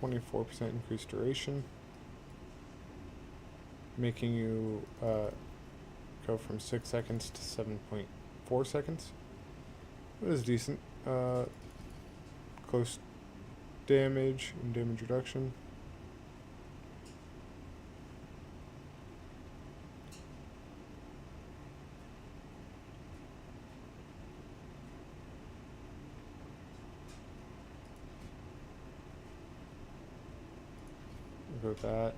24% increased duration, making you go from 6 seconds to 7.4 seconds. That is decent. Close damage and damage reduction. We'll go with that.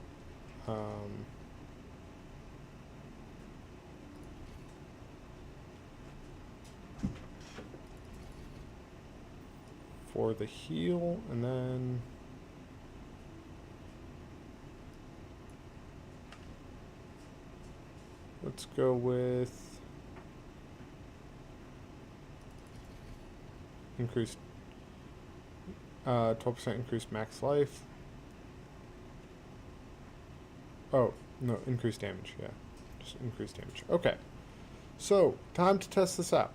For the heal, and then let's go with increased 12% increased max life. Oh, no, increased damage, yeah. Just increased damage. Okay. So, time to test this out.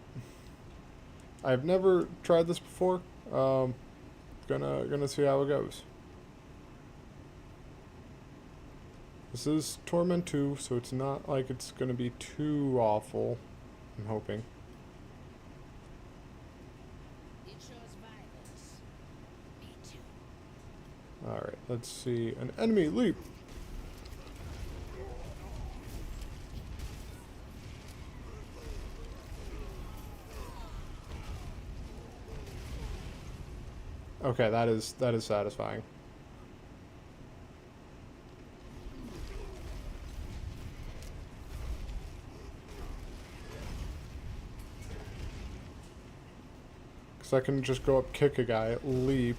I've never tried this before. Gonna see how it goes. This is Torment 2, so it's not like it's gonna be too awful. I'm hoping. It shows violence. Me too. Alright, let's see. An enemy leap! Okay, that is satisfying. Because I can just go up, kick a guy, leap,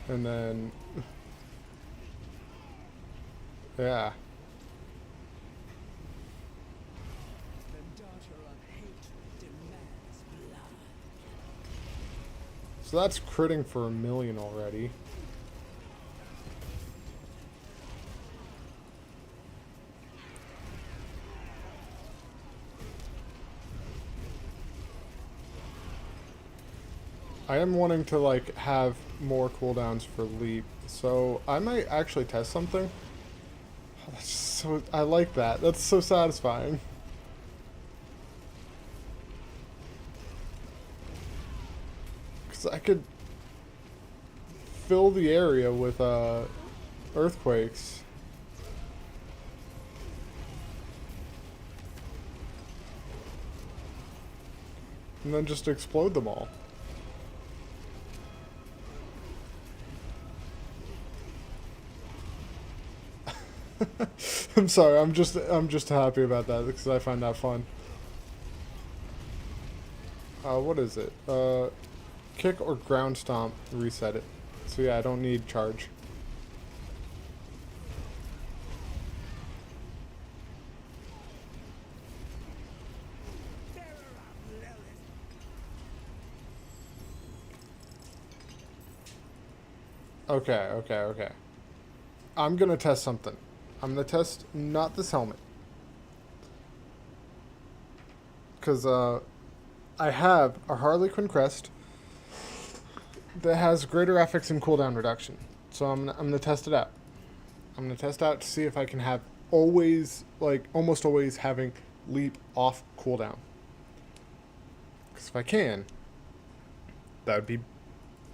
and then... yeah. So that's critting for 1 million already. I am wanting to like have more cooldowns for leap, so I might actually test something. Oh, that's so I like that. That's so satisfying. I could fill the area with earthquakes. And then just explode them all. I'm sorry, I'm just happy about that because I find that fun. What is it? Kick or ground stomp, reset it. So yeah, I don't need charge. Okay. I'm gonna test something. I'm gonna test not this helmet. Because, I have a Harley Quinn crest that has greater affix and cooldown reduction. So I'm gonna test it out. I'm gonna test out to see if I can have always, like, almost always having leap off cooldown. Because if I can, that would be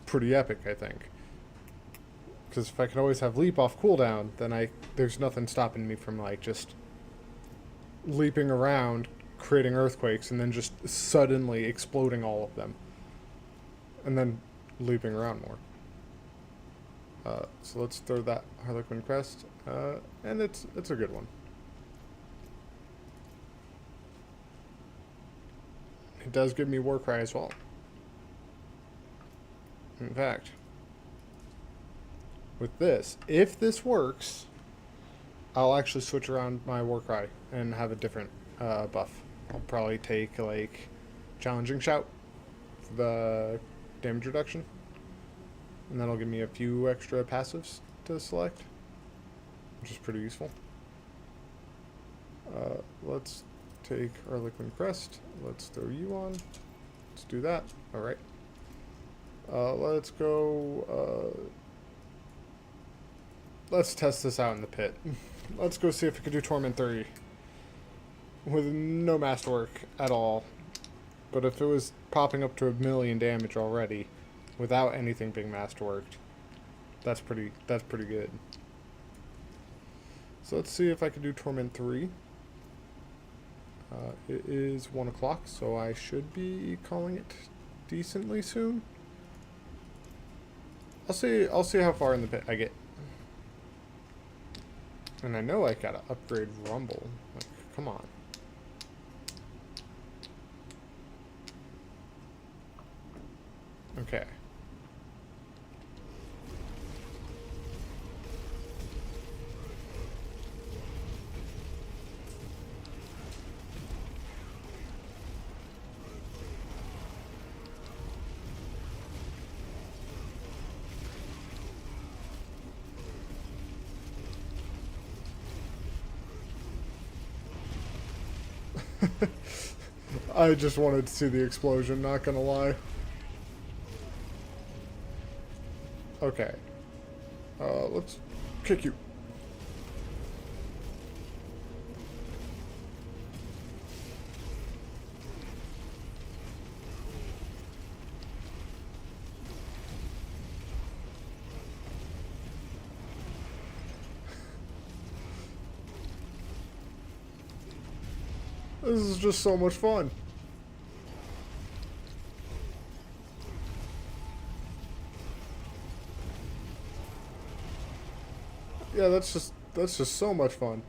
pretty epic, I think. Because if I can always have leap off cooldown, then there's nothing stopping me from, like, just leaping around, creating earthquakes, and then just suddenly exploding all of them. And then leaping around more. So let's throw that Harlequin crest, and it's a good one. It does give me Warcry as well. In fact, with this, if this works, I'll actually switch around my Warcry and have a different buff. I'll probably take, like, Challenging Shout for the damage reduction. And that'll give me a few extra passives to select, which is pretty useful. Let's take our Liquid Crest. Let's throw you on. Let's do that. Alright. Let's go... let's test this out in the pit. Let's go see if we can do Torment 3 with no masterwork at all. But if it was popping up to 1,000,000 damage already without anything being masterworked, that's pretty good. So let's see if I can do Torment 3. It is 1 o'clock, so I should be calling it decently soon. I'll see how far in the pit I get. And I know I gotta upgrade Rumble. Like, come on. Okay. I just wanted to see the explosion, not gonna lie. Okay. Let's kick you. This is just so much fun. Yeah, that's just so much fun.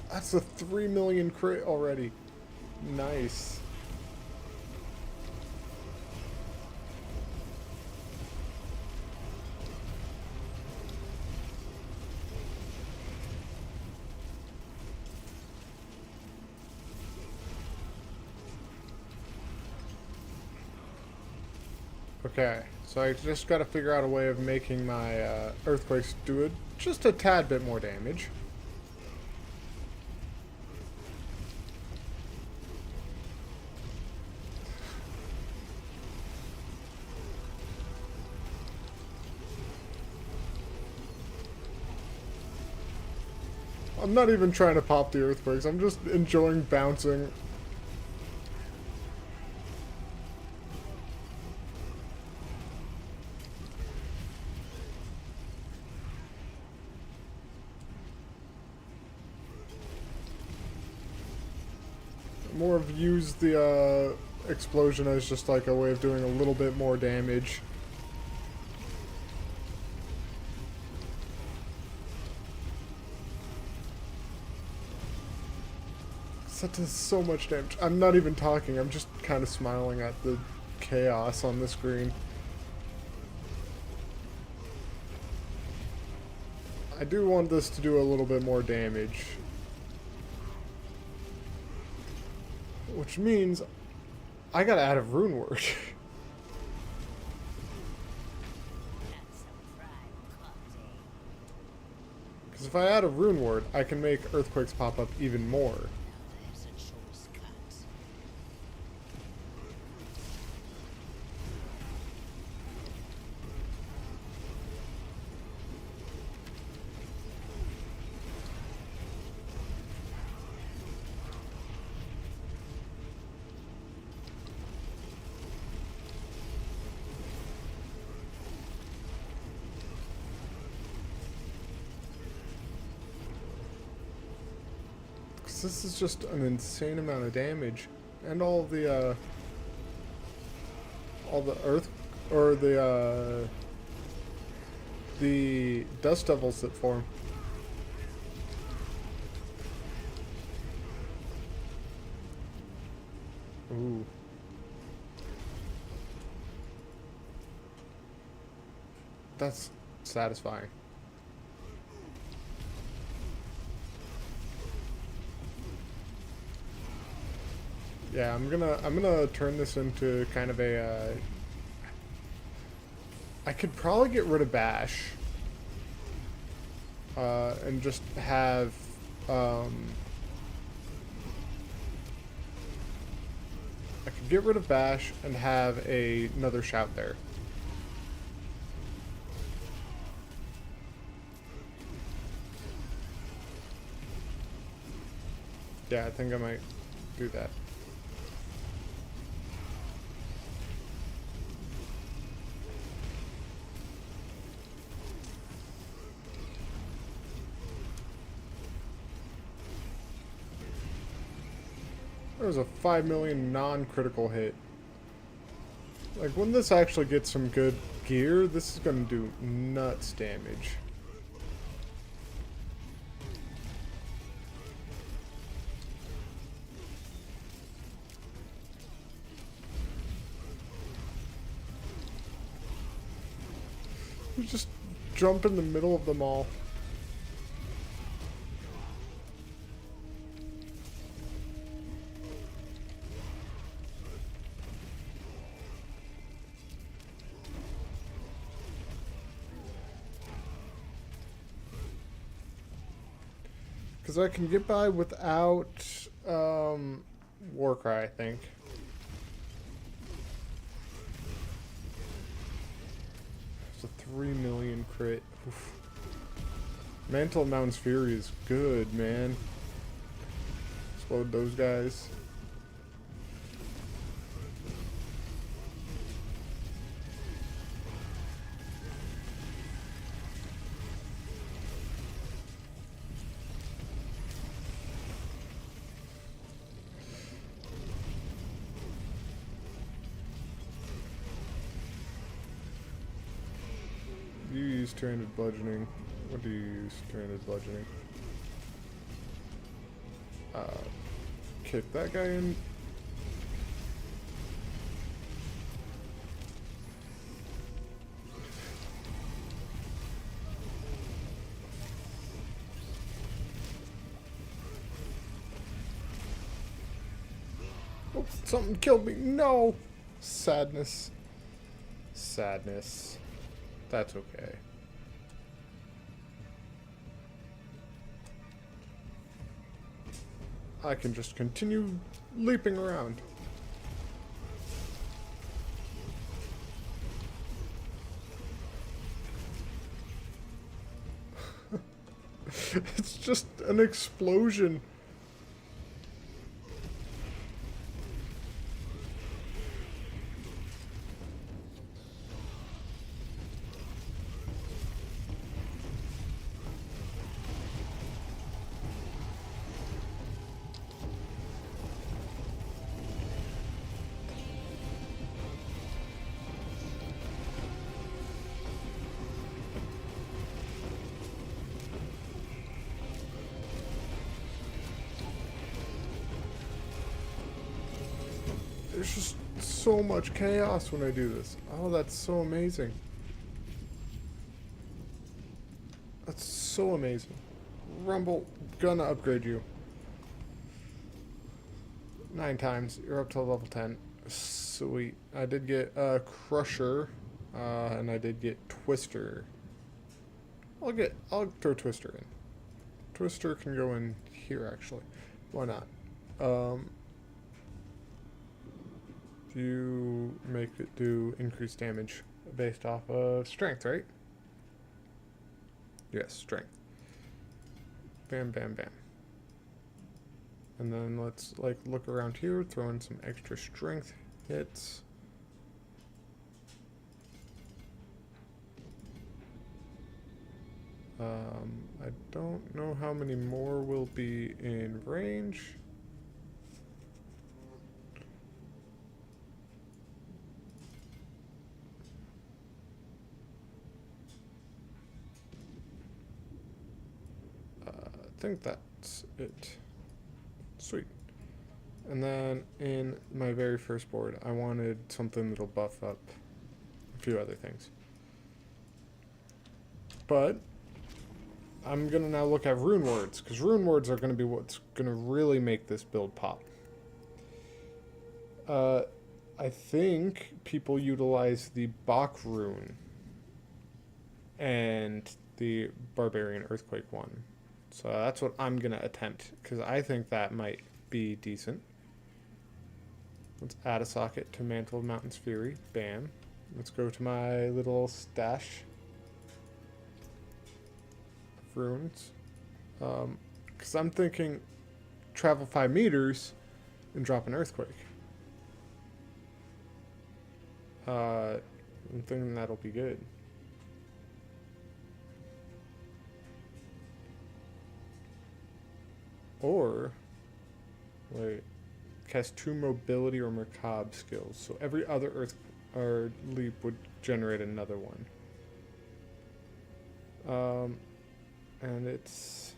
That's a 3 million crit already. Nice. Okay, so I just got to figure out a way of making my earthquakes do just a tad bit more damage. I'm not even trying to pop the earthquakes, I'm just enjoying bouncing. More of used the explosion as just like a way of doing a little bit more damage. That does so much damage. I'm not even talking, I'm just kind of smiling at the chaos on the screen. I do want this to do a little bit more damage. Which means I gotta add a rune word. Because if I add a rune word, I can make earthquakes pop up even more. This is just an insane amount of damage, and all the earth, or the dust devils that form. Ooh. That's satisfying. Yeah, I'm gonna turn this into kind of a I could probably get rid of Bash and just have I could get rid of Bash and have another shout there. Yeah, I think I might do that. There was a 5 million non-critical hit. Like, when this actually gets some good gear, this is gonna do nuts damage. You just jump in the middle of them all. Because I can get by without Warcry, I think. It's a 3 million crit. Oof. Mantle of Mountain's Fury is good, man. Explode those guys. You use 200 bludgeoning. What do you use 200 bludgeoning? Kick that guy in. Oh, something killed me. No! Sadness. Sadness. That's okay. I can just continue leaping around. It's just an explosion. There's just so much chaos when I do this. Oh, that's so amazing. That's so amazing. Rumble, gonna upgrade you. 9 times. You're up to level 10. Sweet. I did get Crusher, and I did get Twister. I'll throw Twister in. Twister can go in here, actually. Why not? You make it do increased damage based off of strength, right? Yes, strength. Bam, bam, bam. And then let's like look around here, throw in some extra strength hits. I don't know how many more will be in range. I think that's it. Sweet. And then in my very first board, I wanted something that'll buff up a few other things. But I'm going to now look at rune words, because rune words are going to be what's going to really make this build pop. I think people utilize the Bach rune and the Barbarian Earthquake one. So that's what I'm going to attempt, because I think that might be decent. Let's add a socket to Mantle of Mountain's Fury. Bam. Let's go to my little stash of runes. Because I'm thinking travel 5 meters and drop an Earthquake. I'm thinking that'll be good. Or, wait, cast 2 mobility or macabre skills. So every other earth or leap would generate another one. And it's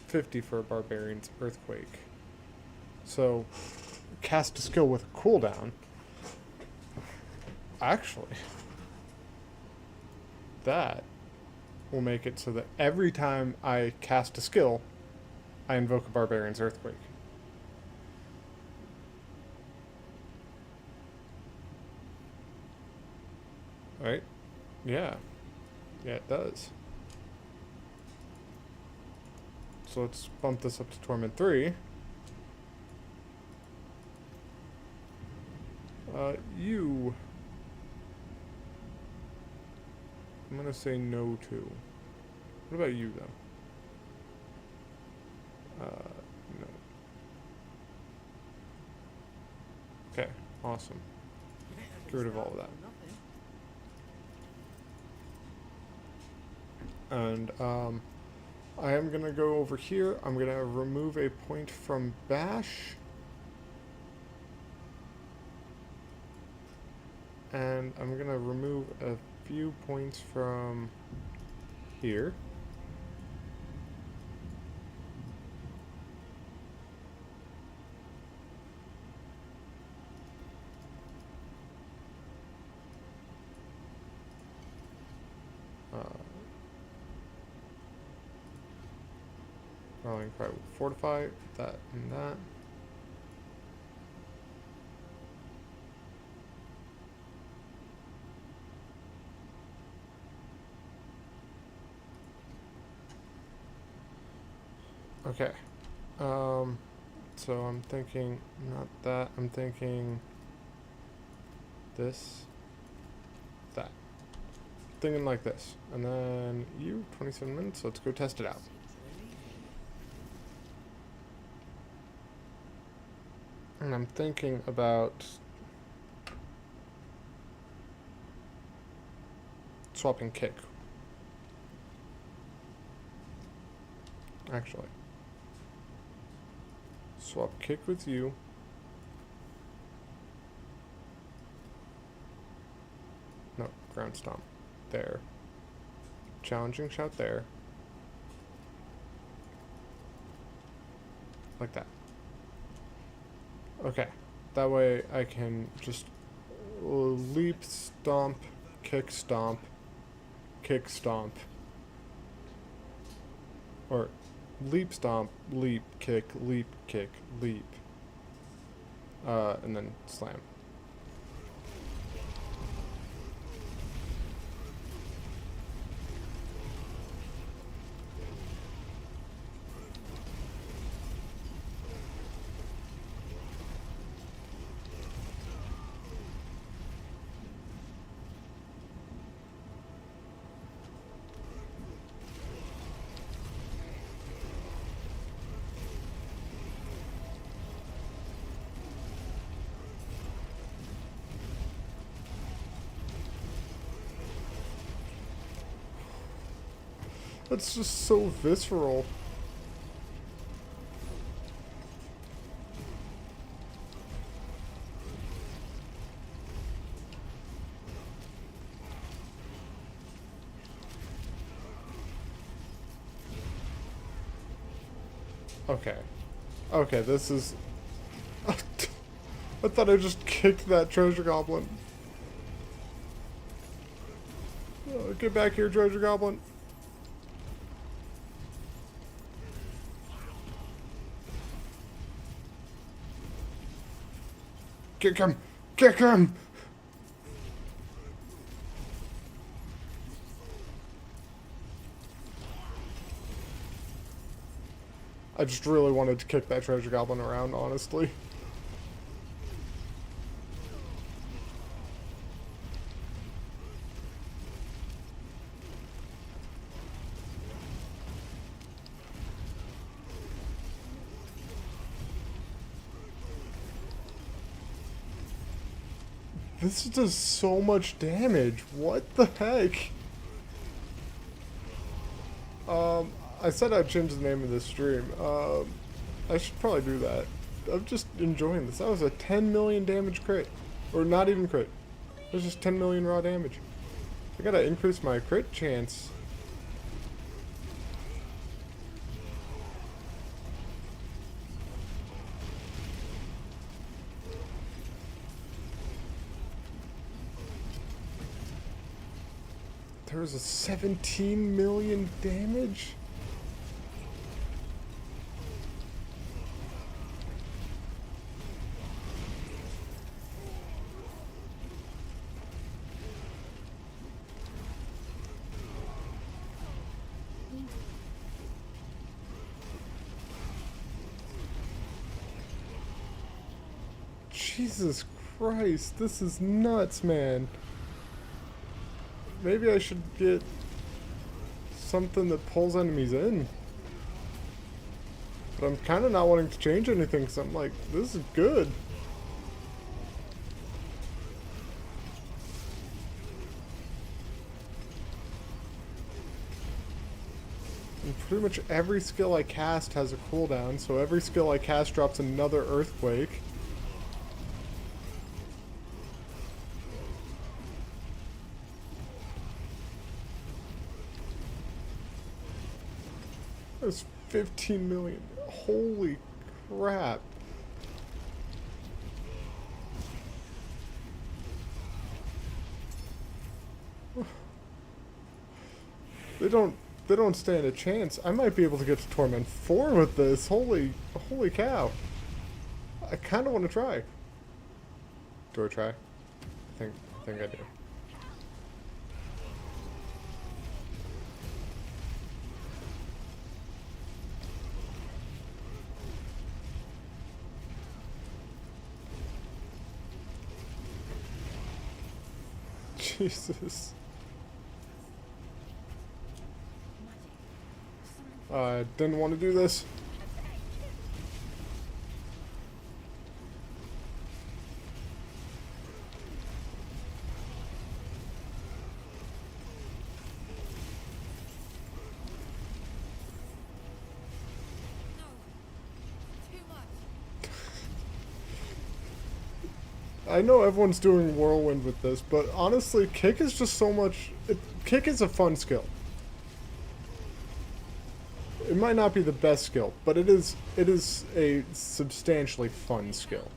$50 for a barbarian's earthquake. So cast a skill with a cooldown. Actually, that will make it so that every time I cast a skill, I invoke a barbarian's earthquake. Right? Yeah. Yeah, it does. So let's bump this up to Torment 3. You... I'm gonna say no to. What about you, though? No. Okay, awesome. Get rid of all of that. And, I am gonna go over here. I'm gonna remove a point from Bash. And I'm gonna remove a few points from here. Rallying Cry will fortify that and that. Okay. So I'm thinking not that. I'm thinking this, that. Thinking like this. And then you, 27 minutes. Let's go test it out. And I'm thinking about swapping kick. Actually. Swap kick with you. No, ground stomp. There. Challenging shout there. Like that. Okay. That way I can just leap, stomp, kick, stomp, kick, stomp. Or leap, stomp, leap, kick, leap, leap. And then slam. That's just so visceral. Okay. Okay, this is... I thought I just kicked that treasure goblin. Oh, get back here, treasure goblin. Kick him! Kick him! I just really wanted to kick that treasure goblin around, honestly. This does so much damage. What the heck? I said I'd change the name of this stream. I should probably do that. I'm just enjoying this. That was a 10 million damage crit. Or not even crit. It was just 10 million raw damage. I gotta increase my crit chance. There was a 17 million damage? Jesus Christ, this is nuts, man. Maybe I should get something that pulls enemies in. But I'm kind of not wanting to change anything because I'm like, this is good. And pretty much every skill I cast has a cooldown, so every skill I cast drops another earthquake. That's 15 million. Holy crap. They don't stand a chance. I might be able to get to Torment 4 with this. Holy cow. I kind of want to try. Do I try? I think I do. Jesus. I didn't want to do this. I know everyone's doing Whirlwind with this, but honestly, Kick is just so much... Kick is a fun skill. It might not be the best skill, but it is a substantially fun skill.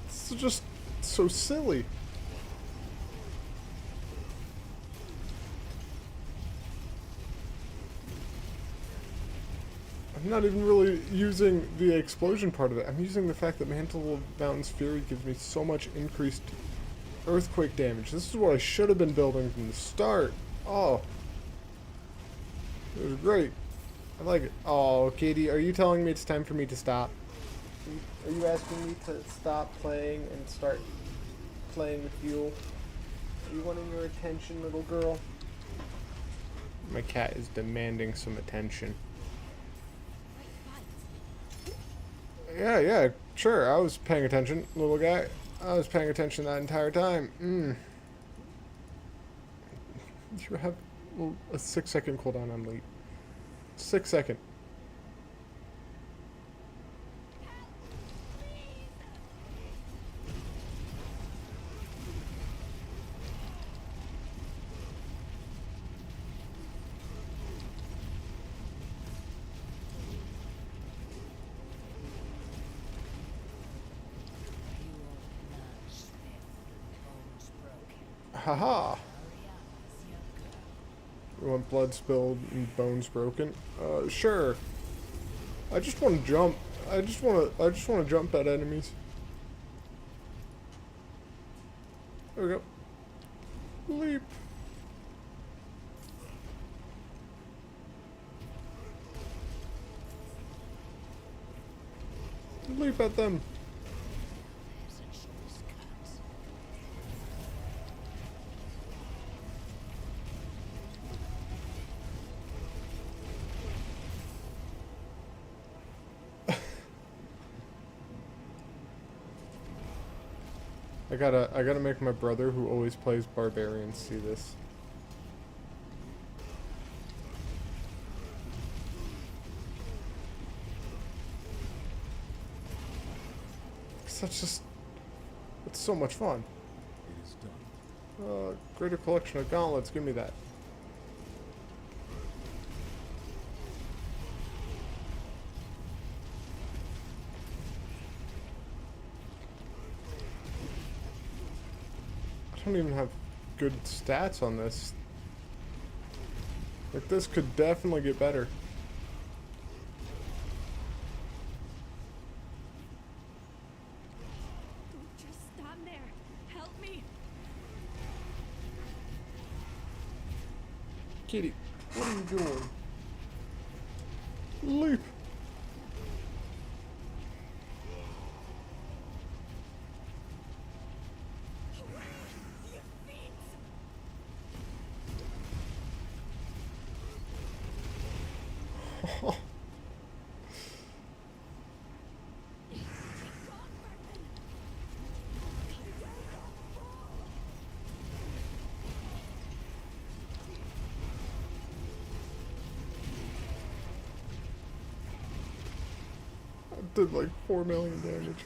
This is just so silly. I'm not even really using the explosion part of it. I'm using the fact that Mantle of Mountain's Fury gives me so much increased earthquake damage. This is what I should have been building from the start. Oh. It was great. I like it. Oh, Katie, are you telling me it's time for me to stop? Are you asking me to stop playing and start playing with you? Are you wanting your attention, little girl? My cat is demanding some attention. Yeah, sure. I was paying attention, little guy. I was paying attention that entire time. You have a 6-second cooldown on leap. 6 second. Haha. You want blood spilled and bones broken? Sure. I just want to jump. I just want to jump at enemies. There we go. Leap. Leap at them. I gotta make my brother, who always plays barbarian, see this. It's so much fun. It is done. Greater collection of gauntlets, give me that. I don't even have good stats on this. Like, this could definitely get better. Don't just stand there. Help me. Kitty, what are you doing? Leap! Did like 4 million damage.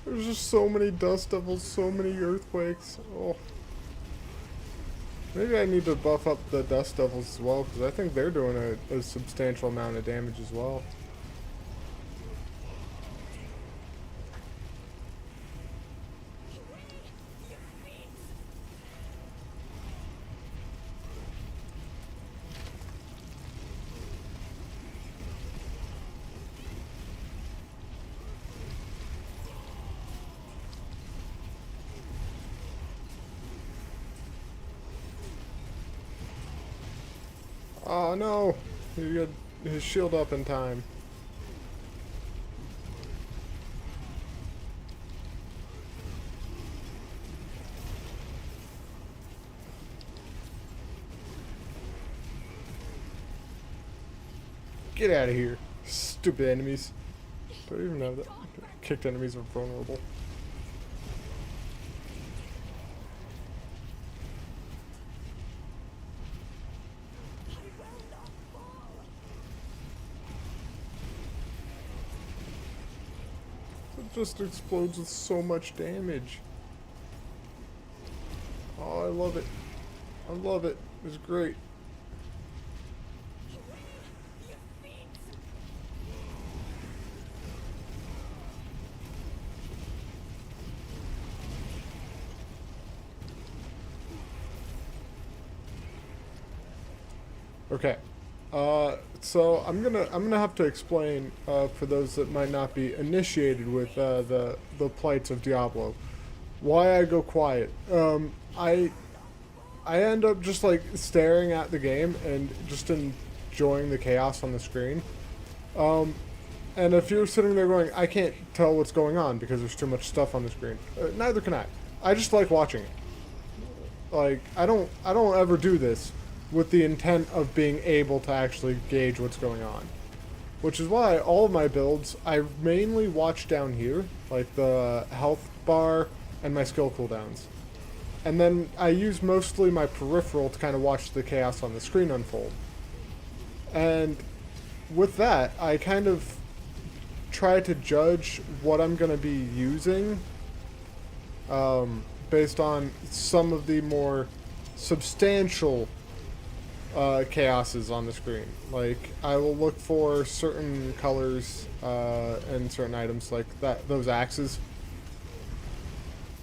There's just so many dust devils, so many earthquakes. Oh. Maybe I need to buff up the dust devils as well, because I think they're doing a substantial amount of damage as well. Oh no! He got his shield up in time. Get out of here. Stupid enemies. Do I even have that? Kicked enemies are vulnerable. It just explodes with so much damage. Oh, I love it. I love it. It's great. Okay, so I'm gonna have to explain for those that might not be initiated with the plights of Diablo, why I go quiet. I end up just like staring at the game and just enjoying the chaos on the screen. And if you're sitting there going, I can't tell what's going on because there's too much stuff on the screen, neither can I. I just like watching it. Like I don't ever do this with the intent of being able to actually gauge what's going on. Which is why all of my builds, I mainly watch down here, like the health bar and my skill cooldowns. And then I use mostly my peripheral to kind of watch the chaos on the screen unfold. And with that, I kind of try to judge what I'm going to be using based on some of the more substantial chaoses on the screen. Like, I will look for certain colors and certain items like that, those axes.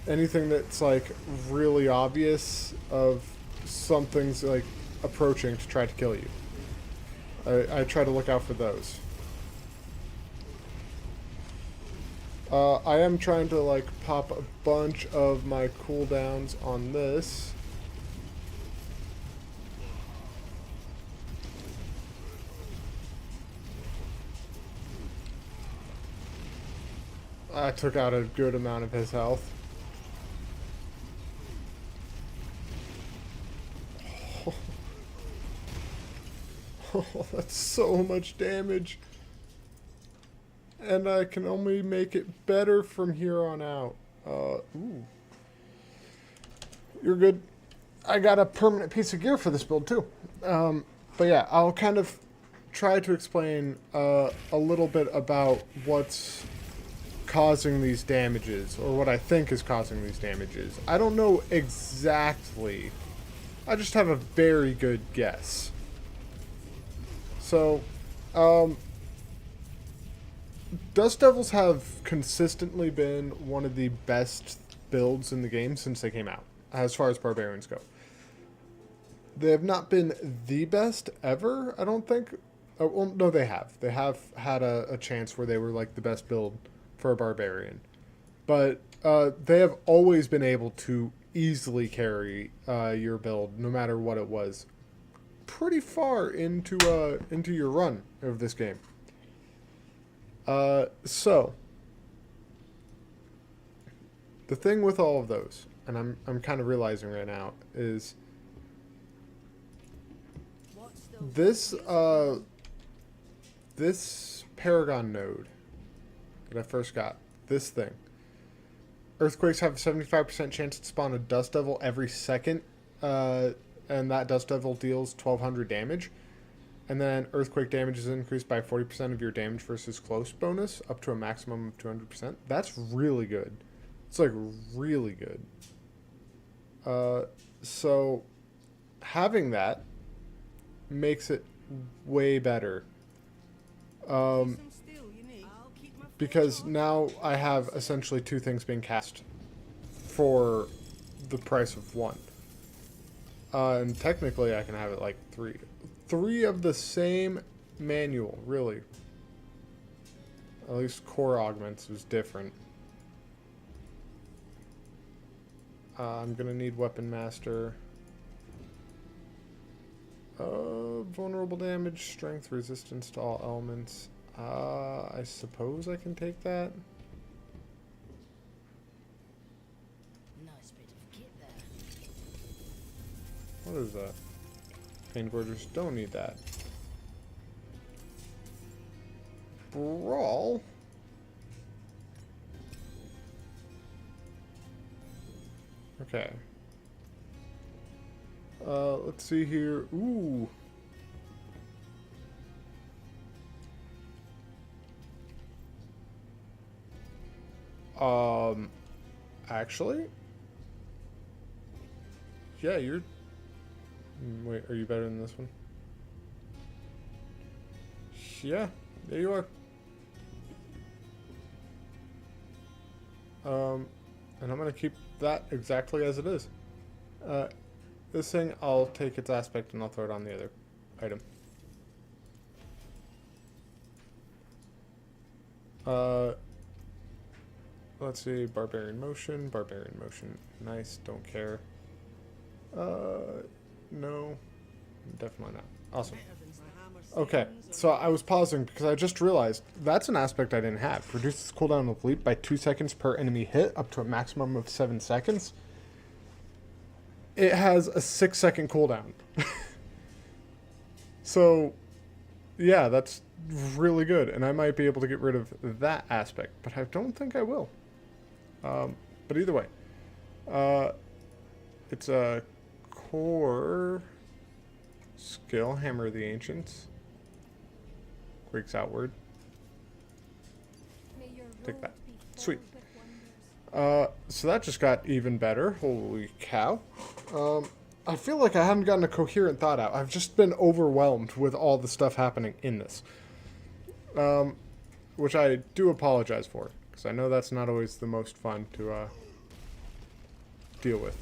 Anything that's like really obvious of something's like approaching to try to kill you. I try to look out for those. I am trying to like pop a bunch of my cooldowns on this. I took out a good amount of his health. Oh, that's so much damage. And I can only make it better from here on out. Ooh. You're good. I got a permanent piece of gear for this build too. But yeah, I'll kind of try to explain a little bit about what's causing these damages, or what I think is causing these damages. I don't know exactly. I just have a very good guess. So, Dust Devils have consistently been one of the best builds in the game since they came out, as far as barbarians go. They have not been the best ever, I don't think. Oh, well, no, they have. They have had a chance where they were like the best build for a barbarian. But they have always been able to easily carry your build, no matter what it was, pretty far into your run of this game. So the thing with all of those, and I'm kind of realizing right now, is this this Paragon node that I first got, this thing. Earthquakes have a 75% chance to spawn a Dust Devil every second, and that Dust Devil deals 1200 damage. And then Earthquake damage is increased by 40% of your damage versus close bonus, up to a maximum of 200%. That's really good. It's like really good. So having that makes it way better. Because now I have essentially two things being cast for the price of one. And technically I can have it like three. Three of the same manual, really. At least core augments was different. I'm gonna need Weapon Master. Vulnerable damage, strength, resistance to all elements. I suppose I can take that. Nice bit of kit there. What is that? Pain Gorgers don't need that. Brawl. Okay. Let's see here. Ooh. Actually? Yeah, you're... Wait, are you better than this one? Yeah, there you are. And I'm gonna keep that exactly as it is. This thing, I'll take its aspect and I'll throw it on the other item. Let's see, barbarian motion, nice, don't care. No, definitely not. Awesome. Okay, so I was pausing because I just realized that's an aspect I didn't have. Reduces cooldown of leap by 2 seconds per enemy hit, up to a maximum of 7 seconds. It has a 6-second cooldown. So, yeah, that's really good, and I might be able to get rid of that aspect, but I don't think I will. But either way, it's a core skill, Hammer of the Ancients. Quakes outward. Take that. Sweet. So that just got even better. Holy cow. I feel like I haven't gotten a coherent thought out. I've just been overwhelmed with all the stuff happening in this. Which I do apologize for, because I know that's not always the most fun to deal with.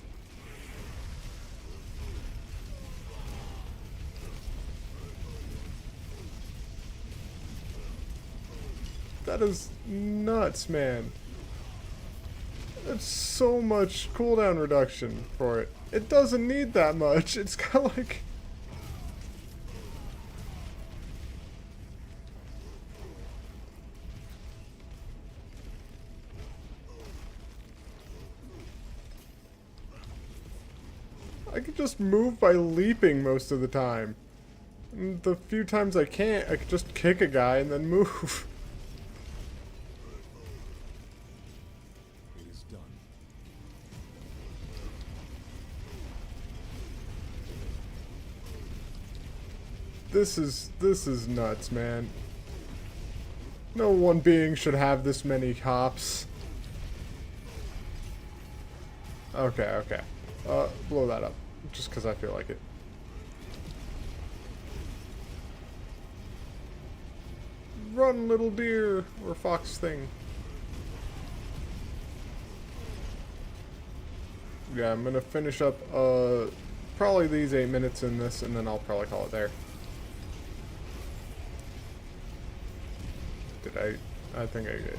That is nuts, man. That's so much cooldown reduction for it. It doesn't need that much. It's kind of like... I can just move by leaping most of the time. And the few times I can't, I can just kick a guy and then move. It is done. This is nuts, man. No one being should have this many hops. Okay, okay. Blow that up. Just because I feel like it. Run, little deer! Or fox thing. Yeah, I'm gonna finish up, probably these 8 minutes in this, and then I'll probably call it there. Did I think I did.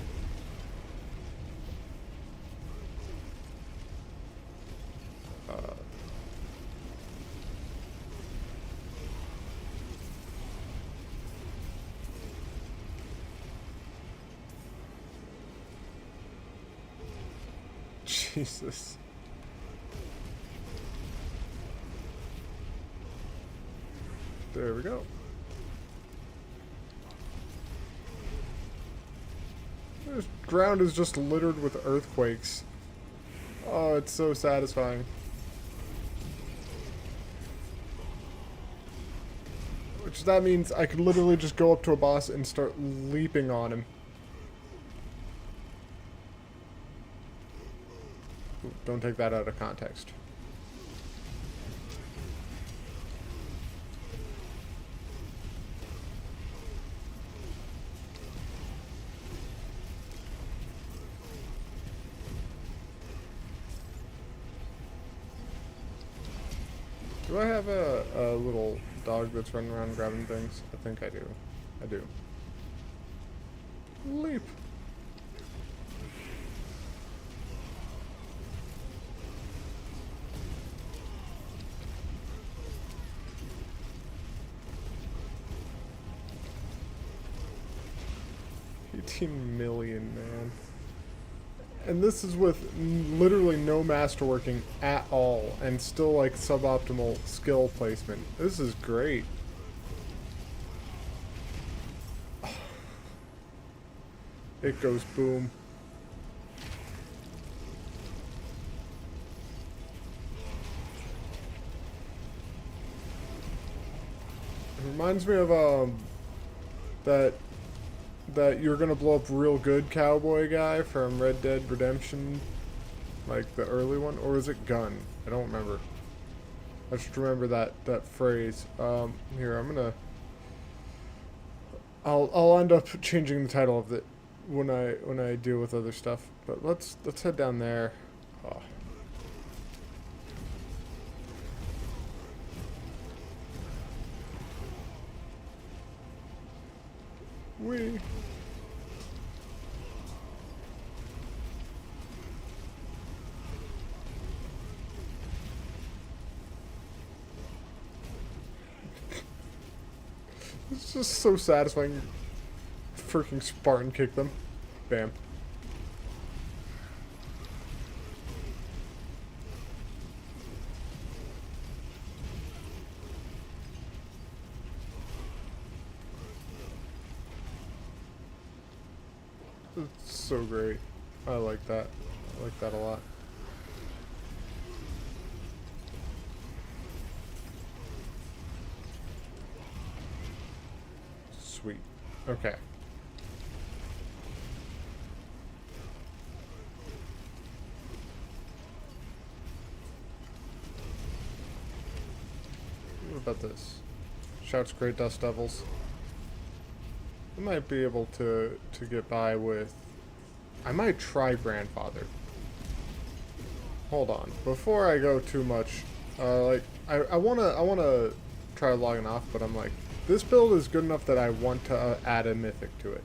Jesus. There we go. This ground is just littered with earthquakes. Oh, it's so satisfying. Which that means I could literally just go up to a boss and start leaping on him. Ooh, don't take that out of context. Do I have a little dog that's running around grabbing things? I think I do. I do. Leap! $18 million, man. And this is with literally no masterworking at all, and still like suboptimal skill placement. This is great. it goes boom. It reminds me of that you're gonna blow up real good cowboy guy from Red Dead Redemption, like the early one, or is it Gun? I don't remember. I just remember that phrase. Here, I'm gonna. I'll end up changing the title of it when I deal with other stuff. But let's head down there. Oh. Wee. It's just so satisfying. Freaking Spartan kick them. Bam. It's so great. I like that. I like that a lot. Sweet. Okay. What about this? Shouts great dust devils. I might be able to get by with. I might try grandfather. Hold on, before I go too much. Like I wanna try logging off, but I'm like, this build is good enough that I want to add a mythic to it.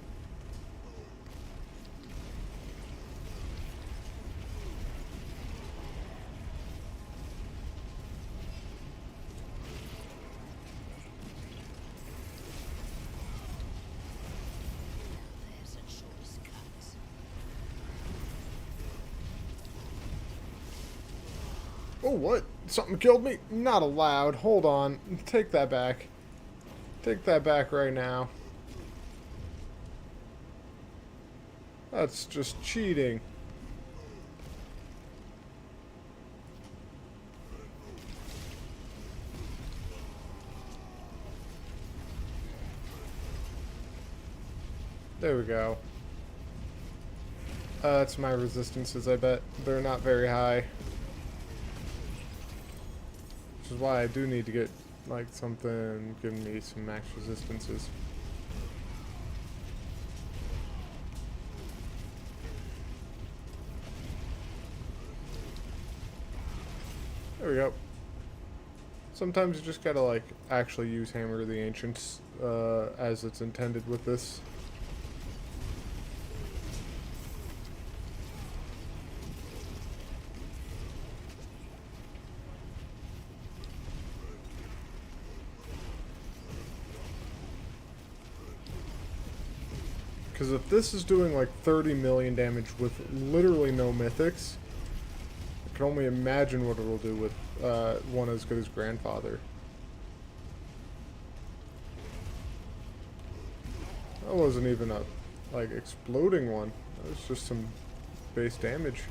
Oh, what? Something killed me? Not allowed. Hold on. Take that back. Take that back right now. That's just cheating. There we go. That's my resistances, I bet. They're not very high. Which is why I do need to get, like, something giving me some max resistances. There we go. Sometimes you just gotta, like, actually use Hammer of the Ancients, as it's intended with this. Because if this is doing like 30 million damage with literally no mythics, I can only imagine what it'll do with one as good as Grandfather. That wasn't even a like exploding one. That was just some base damage.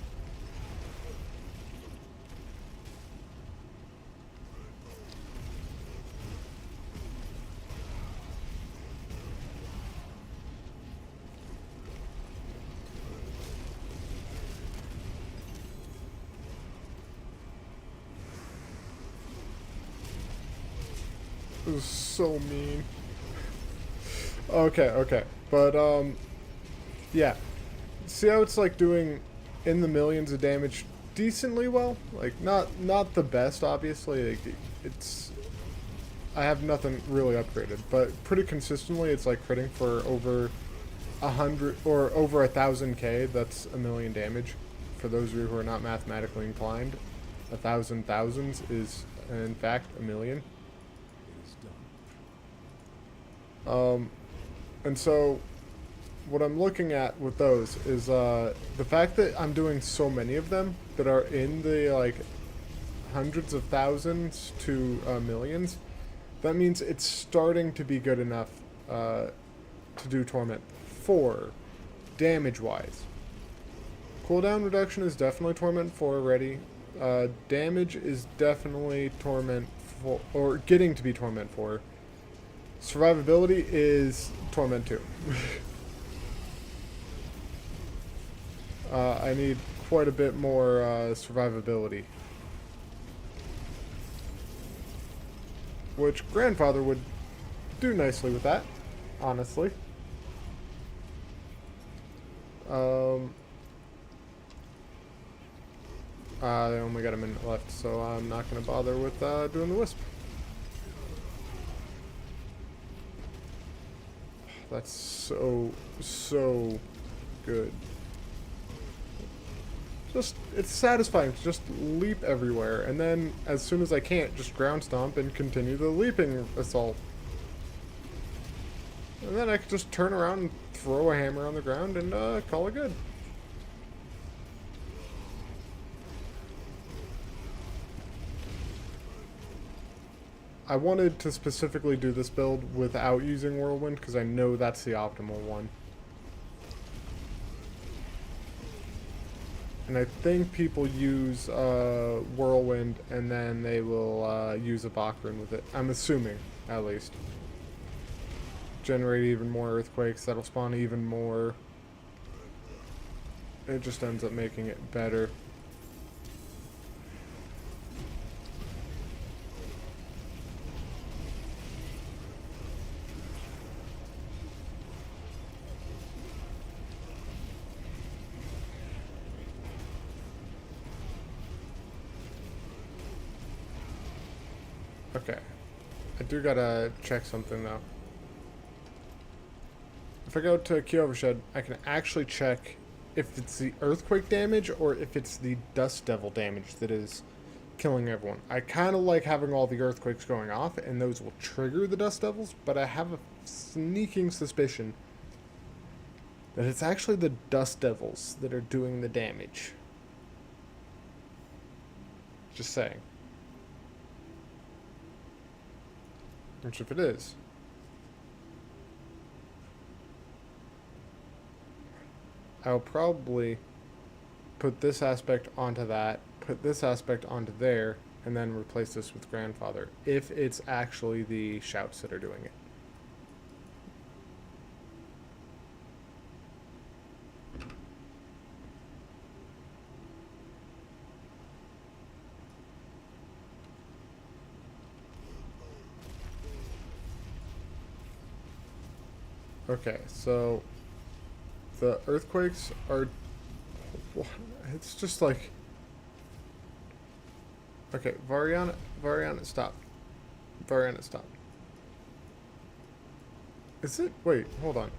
It was so mean. Okay. But, yeah. See how it's, like, doing in the millions of damage decently well? Like, not the best, obviously. Like, it's... I have nothing really upgraded. But pretty consistently, it's, like, critting for over 100... or over 1,000k. That's a million damage. For those of you who are not mathematically inclined, 1,000 thousands is, in fact, a million. And so what I'm looking at with those is the fact that I'm doing so many of them that are in the like hundreds of thousands to millions. That means it's starting to be good enough to do Torment 4. damage-wise. Cooldown reduction is definitely Torment 4 ready. Damage is definitely Torment 4, or getting to be Torment 4. Survivability is Torment 2. I need quite a bit more survivability. Which Grandfather would do nicely with that, honestly. I only got a minute left, so I'm not going to bother with doing the Wisp. That's so good. Just, it's satisfying to just leap everywhere, and then as soon as I can't, just ground stomp and continue the leaping assault. And then I can just turn around and throw a hammer on the ground and call it good. I wanted to specifically do this build without using Whirlwind because I know that's the optimal one. And I think people use Whirlwind and then they will use a Bakrin with it. I'm assuming, at least. Generate even more earthquakes, that'll spawn even more. It just ends up making it better. Okay. I do gotta check something though. If I go to Kyovershed, I can actually check if it's the earthquake damage or if it's the dust devil damage that is killing everyone. I kind of like having all the earthquakes going off, and those will trigger the dust devils, but I have a sneaking suspicion that it's actually the dust devils that are doing the damage. Just saying. Which if it is, I'll probably put this aspect onto that, put this aspect onto there, and then replace this with Grandfather, if it's actually the shouts that are doing it. Okay, so the earthquakes are, it's just like, okay, Variana, stop. Variana, stop. Is it, wait, hold on.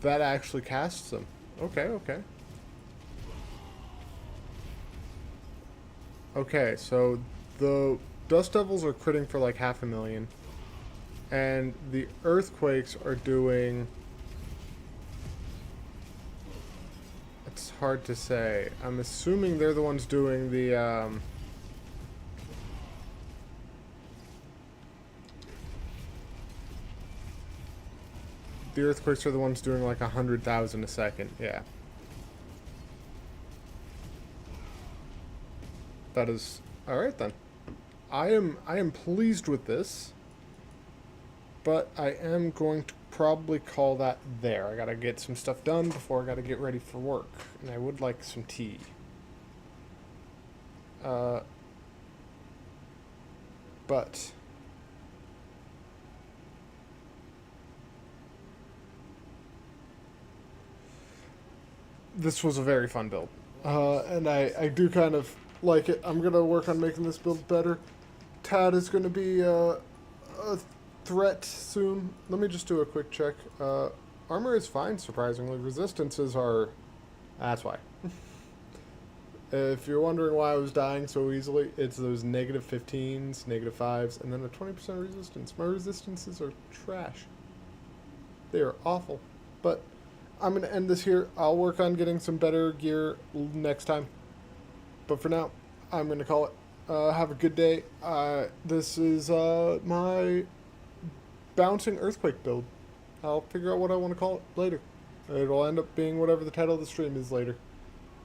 That actually casts them. Okay, okay. Okay, so the Dust Devils are critting for like 500,000. And the earthquakes are doing... It's hard to say. I'm assuming they're the ones doing the... The earthquakes are the ones doing like 100,000 a second. Yeah. That is... Alright then. I am pleased with this. But I am going to probably call that there. I gotta get some stuff done before I gotta get ready for work. And I would like some tea. But... This was a very fun build. And I do kind of like it. I'm gonna work on making this build better. Tad is gonna be a threat soon. Let me just do a quick check. Armor is fine, surprisingly. Resistances are... That's why. If you're wondering why I was dying so easily, it's those negative 15s, negative 5s, and then a 20% resistance. My resistances are trash. They are awful. But I'm going to end this here. I'll work on getting some better gear next time. But for now, I'm going to call it. Have a good day. This is my bouncing earthquake build. I'll figure out what I want to call it later. It'll end up being whatever the title of the stream is later.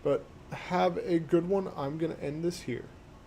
But have a good one. I'm going to end this here.